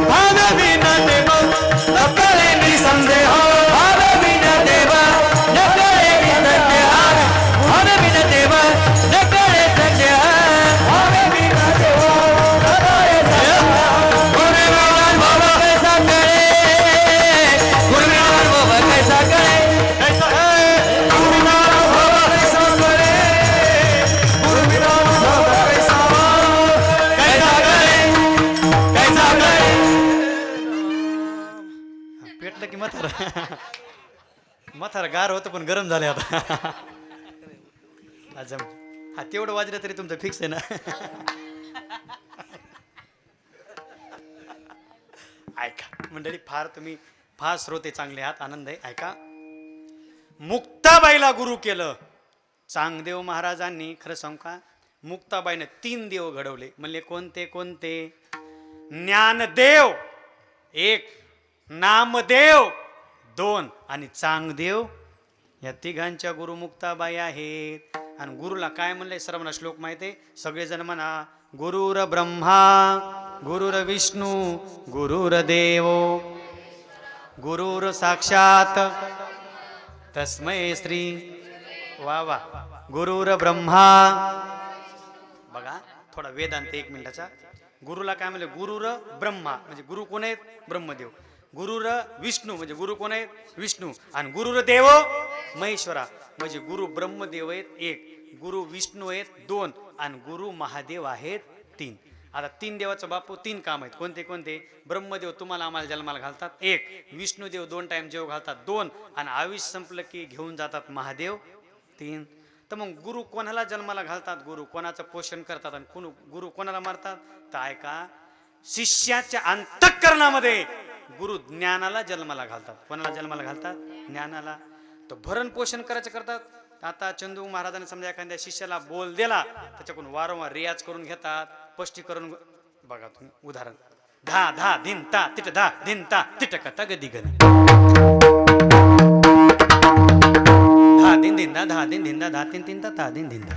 भाव विना देव न कळे मी संदेह, भाव विना देव न कळे मी संदेह, भाव विना देव न कळे संदेह, भाव विना देव न कळे संदेह. गुरुविना अनुभव कैसा करे, गुरुविना अनुभव कैसा करे, कैसा गुरुविना अनुभव कैसा करे, गुरुविना अनुभव कैसा कैसा करे, कैसा करे. पेटलं की मथार गार होतं पण गरम झाले आता. अजम हा तेवढं वाजलं तरी तुमचं फिक्स आहे ना. ऐका मंडळी, तुम्ही फार श्रोते चांगले आहात, आनंद आहे. ऐका, मुक्ताबाईला गुरु केलं चांगदेव महाराजांनी. खरं सांगू का, मुक्ताबाईने 3 देव घडवले. म्हणले कोणते कोणते? ज्ञानदेव 1, नामदेव 2 आणि चांगदेव. या तिघांच्या गुरु मुक्ताबाई आहेत. आणि गुरुला काय म्हणलंय सर्वांना श्लोक माहिती आहे? सगळेजण म्हणा, गुरुर ब्रह्मा गुरुर विष्णू गुरुर देव गुरुर साक्षात तस्मै श्री वा वा गुरुर ब्रह्मा. बघा थोडा वेदांत 1 मिनिटाचा. गुरुला काय म्हणले? गुरुर ब्रह्मा म्हणजे गुरु कोण आहेत? ब्रह्मदेव. गुरुर विष्णू म्हणजे गुरु कोण आहेत? विष्णू. आणि गुरुर देव महेश्वरा म्हणजे गुरु ब्रह्मदेव आहेत 1, गुरु विष्णू आहेत 2 आणि गुरु महादेव आहेत 3. आता 3 देवाचं बापू 3 काम आहेत. कोणते कोणते? ब्रह्मदेव तुम्हाला आम्हाला जन्माला घालतात 1, विष्णुदेव 2 टाइम जेव घालतात 2 आणि आयुष्य संपलं की घेऊन जातात महादेव 3. तर मग गुरु कोणाला जन्माला घालतात? गुरु कोणाचं पोषण करतात आणि गुरु कोणाला मारतात? तर ऐका, शिष्याच्या अंतःकरणामध्ये गुरु ज्ञानाला जन्माला घालतात. कोणाला जन्माला घालतात? ज्ञानाला. तर भरण पोषण करायचं करतात. आता चंदू महाराजांनी समजा एखाद्या शिष्याला बोल दिला, त्याच्याकडून वारंवार रियाज करून घेतात, स्पष्टीकरण. बघा तुम्ही उदाहरण, धा धा धिनता तिट धा धिनता तिट कथा गदी गण, धा दिन धिंदा धा दिन धिंदा धा तीन तीन ता दिन धिंदा,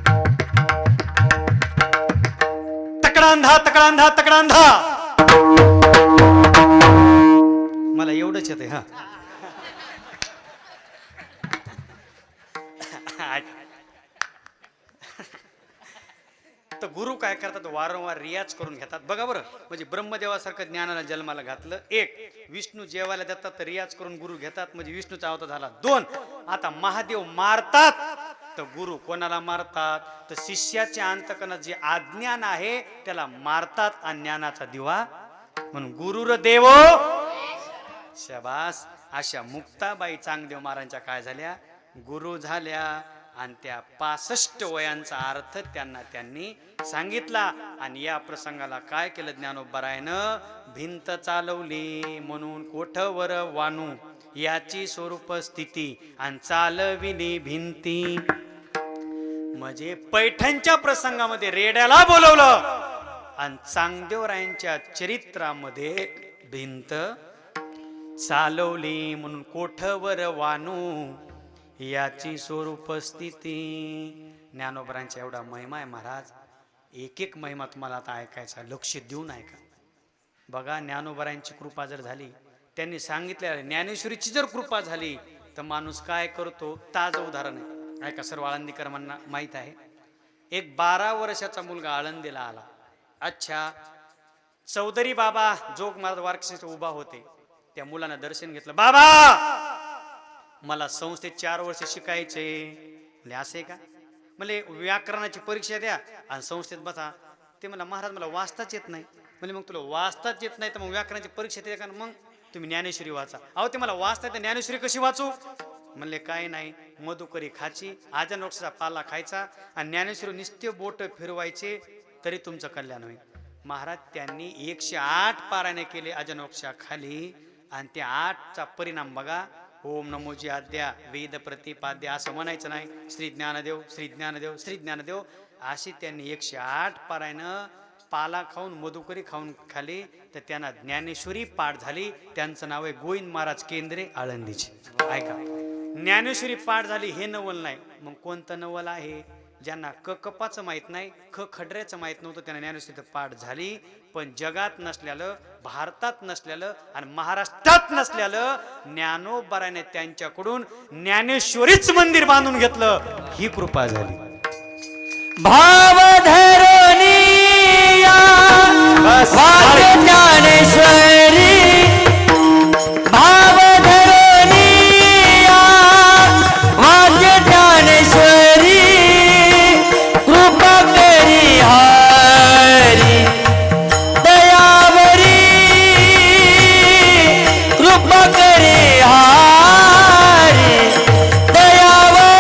तकडांधा तकडांधा तकडांधा. मला एवढंच येते. हा तर गुरु काय करतात? वारंवार रियाज करून घेतात. बघा बरं, म्हणजे ब्रह्मदेवासारखं ज्ञानाला जन्माला घातलं 1, विष्णू जेवायला देतात तर रियाज करून गुरु घेतात म्हणजे विष्णूचा अवतार झाला 2. आता महादेव मारतात तर गुरु कोणाला मारतात? तर शिष्याच्या अंतःकरणात जे अज्ञान आहे त्याला मारतात आणि ज्ञानाचा दिवा म्हणून गुरुर देव. शाबास. अशा मुक्ताबाई चांगदेव महाराजांच्या काय झाल्या? गुरु झाल्या आणि त्या 65 वयांचा अर्थ त्यांनी सांगितला. आणि या प्रसंगाला काय केलं ज्ञानोबरायनं? भिंत चालवली म्हणून कोठवर वानू याची स्वरूप स्थिती आणि चालविली भिंती. म्हणजे पैठणच्या प्रसंगामध्ये रेड्याला बोलवलं आणि चांगदेवरायांच्या चरित्रामध्ये भिंत चालवली म्हणून कोठवर वानू याची स्वरूप स्थिती. ज्ञानोबरांचा एवढा महिमा आहे महाराज. एक एक महिमा तुम्हाला आता ऐकायचा, लक्ष देऊन ऐका. बघा, ज्ञानोबरांची कृपा जर झाली, त्यांनी सांगितले ज्ञानेश्वरीची जर कृपा झाली तर माणूस काय करतो? ताजं उदाहरण आहे, ऐका. सर्व आळंदीकरांना माहीत आहे. एक 12 वर्षाचा मुलगा आळंदीला आला. अच्छा, चौधरी बाबा जोग महाराज वारकरी उभा होते. त्या मुलानं दर्शन घेतलं. बाबा, मला संस्थेत 4 वर्ष शिकायचे. म्हणजे असे का? म्हणजे व्याकरणाची परीक्षा द्या आणि संस्थेत बसा. ते मला महाराज मला वाचताच येत नाही. म्हणजे मग तुला वाचताच येत नाही तर मग व्याकरणाची परीक्षा द्या का? मग तुम्ही ज्ञानेश्वरी वाचा. अहो ते मला वाचता येते, ज्ञानेश्वरी कशी वाचू? म्हणले काय नाही, मधुकरी खायची, आजनोक्षाचा पाला खायचा आणि ज्ञानेश्वरी नित्य बोट फिरवायचे तरी तुमचं कल्याण होईल. महाराज त्यांनी 108 पारायणे केले अजनोक्षा खाली आणि त्या 8चा परिणाम बघा. ओम नमोजी आद्या वेद प्रतिपाद्या असं म्हणायचं नाही. श्री ज्ञानदेव श्री ज्ञानदेव श्री ज्ञानदेव अशी त्यांनी 108 पारायणं पाला खाऊन मधुकरी खाऊन खाली तर त्यांना ज्ञानेश्वरी पाठ झाली. त्यांचं नाव आहे गोविंद महाराज केंद्रे आळंदीचे. ऐका, ज्ञानेश्वरी पाठ झाली हे नवल नाही. मग कोणतं नवल आहे? ज्यांना कपाचं माहीत नाही, खडऱ्याचं माहीत नव्हतं, त्यांना ज्ञानेश्वरी पाठ झाली. पण जगात नसलेलं, भारतात नसलेलं आणि महाराष्ट्रात नसलेलं ज्ञानोबराने त्यांच्याकडून ज्ञानेश्वरीच मंदिर बांधून घेतलं. ही कृपा झाली. भाव धरणीया वाद्य ज्ञानेश्वरी, भाव धरणीया वाद्य ज्ञानेश्वरी, कृपा करी हरी दयावरी, कृपा करी हरी दयावरी.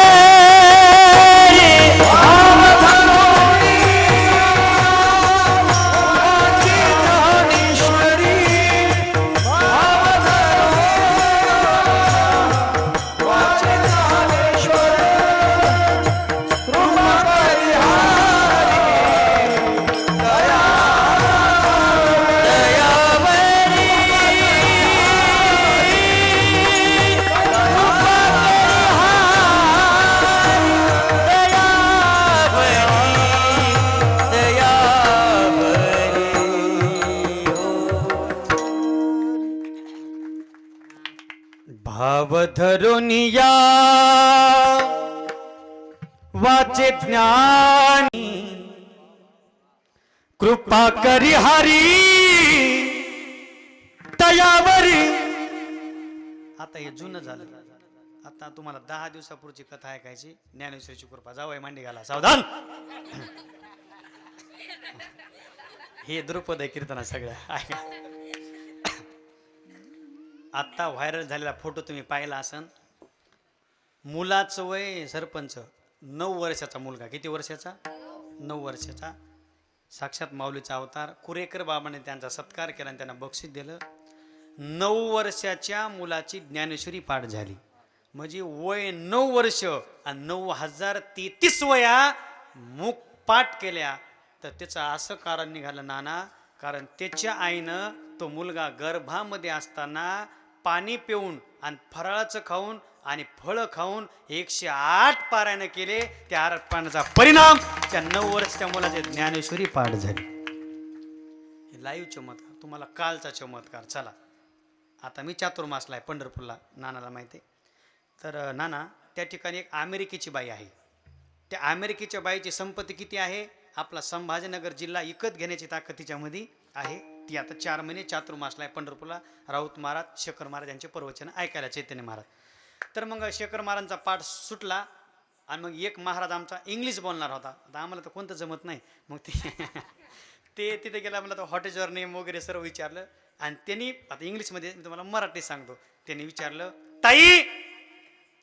ज्ञानेश्वरी भवधरुनिया वाचे ज्ञानी कृपा करी हरी तयावरी. आता हे जुनं झालं. आता तुम्हाला 10 दिवसापूर्वीची कथा ऐकायची. ज्ञानेश्वरीची कृपा. जावई मांडी घाला. सावधान. हे द्रुपद आहे कीर्तना सगळ्या. ऐका. आता व्हायरल झालेला फोटो तुम्ही पाहिला असन. मुलाचं वय सरपंच 9 वर्षाचा मुलगा. किती वर्षाचा? 9 वर्षाचा. साक्षात माऊलीचा अवतार. कुरेकर बाबाने त्यांचा सत्कार केला आणि त्यांना बक्षीस दिलं. 9 वर्षाच्या मुलाची ज्ञानेश्वरी पाठ झाली. म्हणजे वय 9 वर्ष आणि 9033 वया मुख पाठ केल्या. तर त्याचं असं कारण निघालं नाना, कारण त्याच्या आईनं तो मुलगा गर्भामध्ये असताना पाणी पिऊन आणि फराळाचं खाऊन आणि फळं खाऊन 108 पारायण केले. त्या 8 पाण्याचा परिणाम त्या 9 वर्षाच्या मुलाची ज्ञानेश्वरी पाठ झाली. लाईव्ह चमत्कार. तुम्हाला कालचा चमत्कार. चला आता मी चातुर्मासला आहे पंढरपूरला. नानाला माहिती आहे. तर नाना त्या ठिकाणी एक अमेरिकेची बाई आहे. त्या अमेरिकेच्या बाईची संपत्ती किती आहे? आपला संभाजीनगर जिल्हा विकत घेण्याची ताकद तिच्यामध्ये आहे. ती आता 4 महिने चातुर्मासला आहे पंढरपूरला. राऊत महाराज, शेखर महाराज यांचे प्रवचन ऐकायला, चैतन्य महाराज. तर मग शेखर महाराजांचा पाठ सुटला आणि मग एक महाराज आमचा इंग्लिश बोलणार होता. आता आम्हाला तर कोणतं जमत नाही. मग ते तिथे गेला. मला तर हॉटेलवर नेम वगैरे सर्व विचारलं आणि त्यांनी आता इंग्लिशमध्ये, मी तुम्हाला मराठी सांगतो, त्यांनी विचारलं, ताई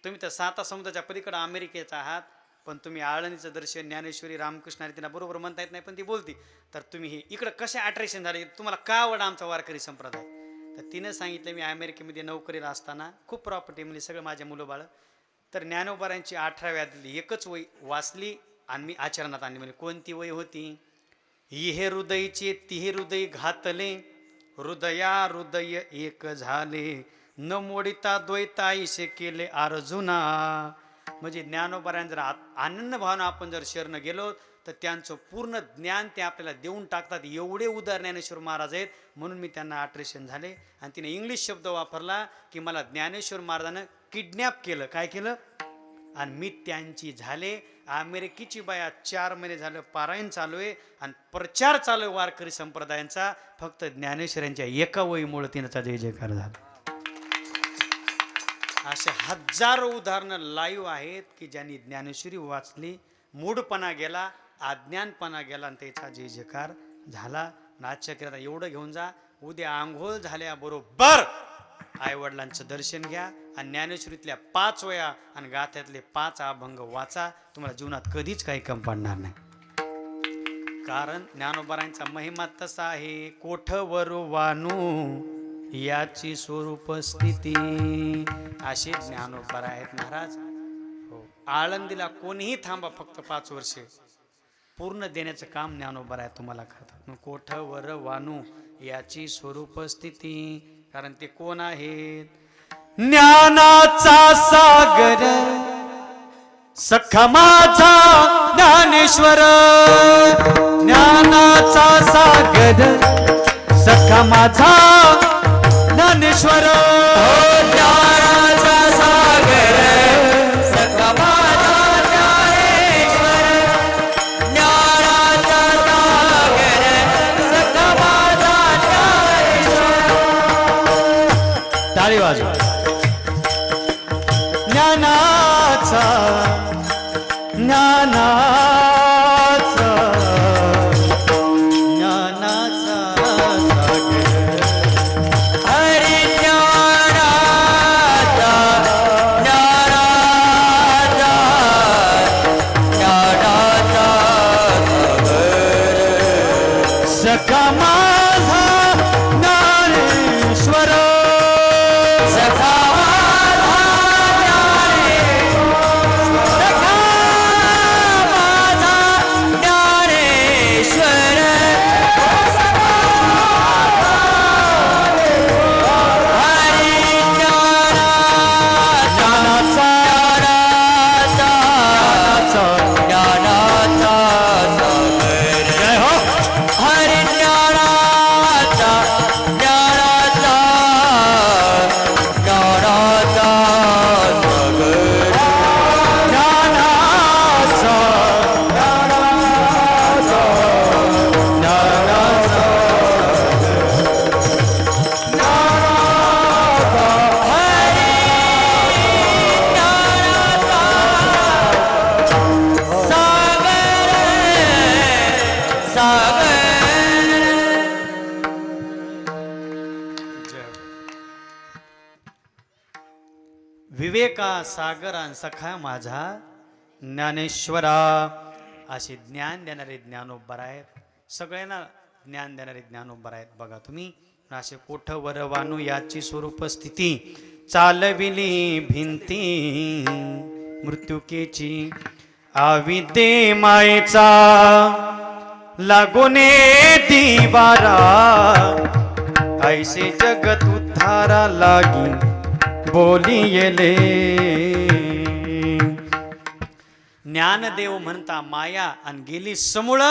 तुम्ही तर 7 समुद्राच्या पलीकडे अमेरिकेचा आहात, पण तुम्ही आळंदीचं दर्शन, ज्ञानेश्वरी, रामकृष्ण आणि तिला बरोबर म्हणता येत नाही पण ती बोलती, तर तुम्ही हे इकडं कसे अट्रॅक्शन झाले, तुम्हाला का आवडा आमचा वारकरी संप्रदाय? तर तिनं सांगितलं, मी अमेरिकेमध्ये नोकरीला असताना खूप प्रॉपर्टी म्हणजे सगळं माझे मुलं बाळ. तर ज्ञानोबारांची 18व्यातली एकच वही वाचली आणि मी आचरणात आणली. म्हणजे कोणती वही होती? हे हृदयचे तिहे हृदय घातले, हृदया हृदय एक झाले, न मोडिता द्वैताईशे केले अर्जुना. म्हणजे ज्ञानोबारायण जर आनंद भावना आपण जर शरण गेलो तर त्यांचं पूर्ण ज्ञान ते आपल्याला देऊन टाकतात. एवढे उदार ज्ञानेश्वर महाराज आहेत. म्हणून मी त्यांना अट्रॅक्शन झाले. आणि तिने इंग्लिश शब्द वापरला की मला ज्ञानेश्वर महाराजानं किडनॅप केलं. काय केलं? आणि मी त्यांची झाले. अमेरिकेची बाया 4 महिने झालं पारायण चालू आहे आणि प्रचार चालू आहे वारकरी संप्रदायांचा. फक्त ज्ञानेश्वरांच्या एका वहीमुळे तिनेचा जय जयकार झाला. असे हजारो उदाहरणं लाईव्ह आहेत की ज्यांनी ज्ञानेश्वरी वाचली, मूढपणा गेला, अज्ञानपणा गेला आणि त्याचा जय जयकार झाला. आजच्या किरात एवढं घेऊन जा. उद्या आंघोळ झाल्याबरोबर आईवडिलांचं दर्शन घ्या आणि ज्ञानेश्वरीतल्या 5 वया आणि गाथ्यातले 5 अभंग वाचा. तुम्हाला जीवनात कधीच काही कम पडणार नाही. कारण ज्ञानोबारांचा महिमा तसा आहे, कोठवर वानू याची स्वरूप स्थिती. असे ज्ञानोबार आहेत महाराज. हो, आळंदीला कोणीही थांबा, फक्त 5 वर्षे पूर्ण देण्याचं काम ज्ञानोबार आहे तुम्हाला करतात. कोठवर वानू याची स्वरूप स्थिती. कारण ते कोण आहेत? ज्ञानाचा सागर सखा माझा ज्ञानेश्वर, ज्ञानाचा सागर सखा माझा ज्ञानेश्वर. ज्ञानाचा सागर सखा माझा ज्ञानेश्वर, ज्ञानाचा सागर सखा माझा ज्ञानेश्वर. टाळी वाजवा. ज्ञानाचा ज्ञानाचा ज्ञानाचा सागर हरी ज्ञानाचा ज्ञानाचा ज्ञानाचा सागर सखा माझा ज्ञानेश्वर, सखा माझा ज्ञानेश्वर, सखा एका सागरान सखा माझा ज्ञानेश्वरा असे ज्ञान देणारे ज्ञानोबर आहेत. सगळ्यांना ज्ञान देणारे ज्ञानोबर आहेत. बघा तुम्ही असे कोठवर वानू याची स्वरूप स्थिती चालविली भिंती मृत्युकेची आविदे मायेचा लागोने दिवारा ऐसे जगत उद्धारा लागी बोली येले. ज्ञानदेव म्हणता माया आणि गेली समूळ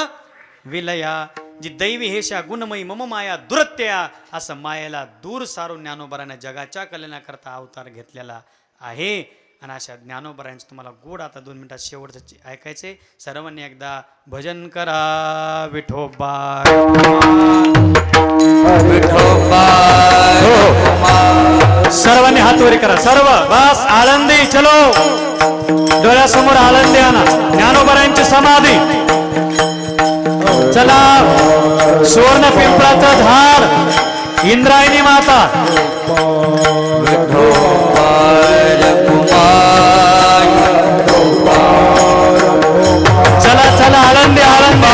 विलया. जी दैवी हेशा गुणमयी मम माया दुरत्या असं मायेला दूर सारून ज्ञानोबराने जगाच्या कल्याणाकरता अवतार घेतलेला आहे. आणि अशा ज्ञानोबरांचं तुम्हाला गोड आता 2 मिनिटात शेवटचं ऐकायचे. सर्वांनी एकदा भजन करा विठोबा विठोबा सर्वांनी हात वर करा. सर्व बस आनंदी चलो. डोळ्यासमोर आनंदी आणा. ज्ञानोबरांची समाधी. चला सुवर्ण पिंपळाचं झाड इंद्रायणी माता चला चला आनंदी आनंदी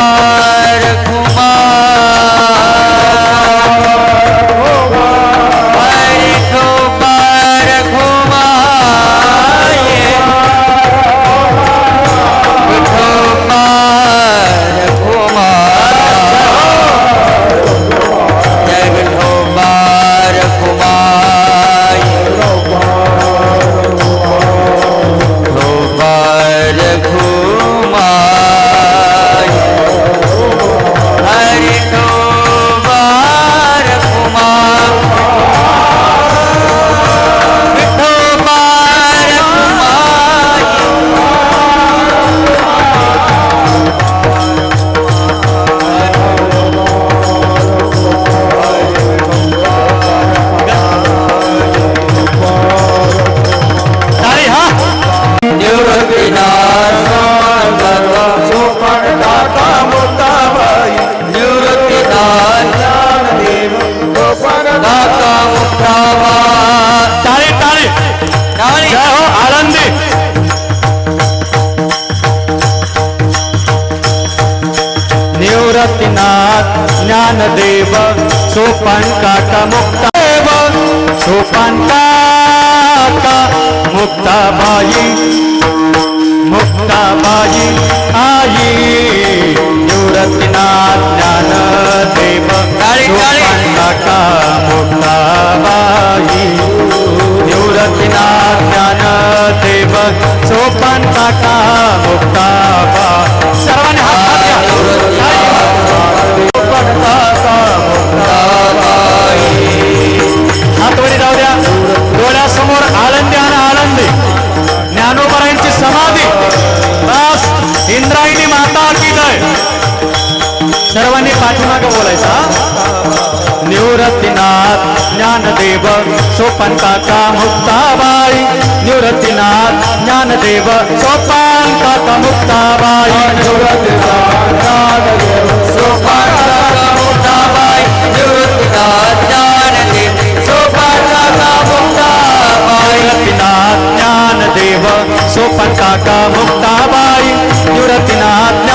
निवृत्तीनाथ ज्ञानदेव सोपान काका मुक्तादेव सोपान काका मुक्ताबाई मुक्ताबाई आई निवृत्तीनाथ ज्ञानदेव सोपान काका मुक्ताबाई निवृत्तीनाथ ज्ञानदेव सोपान काका मुक्ताबा. सर्वांनी हात हातवडी जाऊ द्या. डोळ्यासमोर आनंदी आणि आनंदी ज्ञानोबरांची समाधी. बस इंद्रायणी माता की जय. सर्वांनी पाठीमागं बोलायचा. निवृत्तीनाथ ज्ञानदेव सोपान काका मुक्ताबाई निवृत्तीनाथ ज्ञानदेव सोपान काका मुक्ताबाई सोपान काका मुक्ताबाई निवृत्तीनाथ ज्ञानदेव सोपान काका मुक्ताबाई निवृत्तीनाथ ज्ञानदेव सोपान काका मुक्ताबाई निवृत्तीनाथ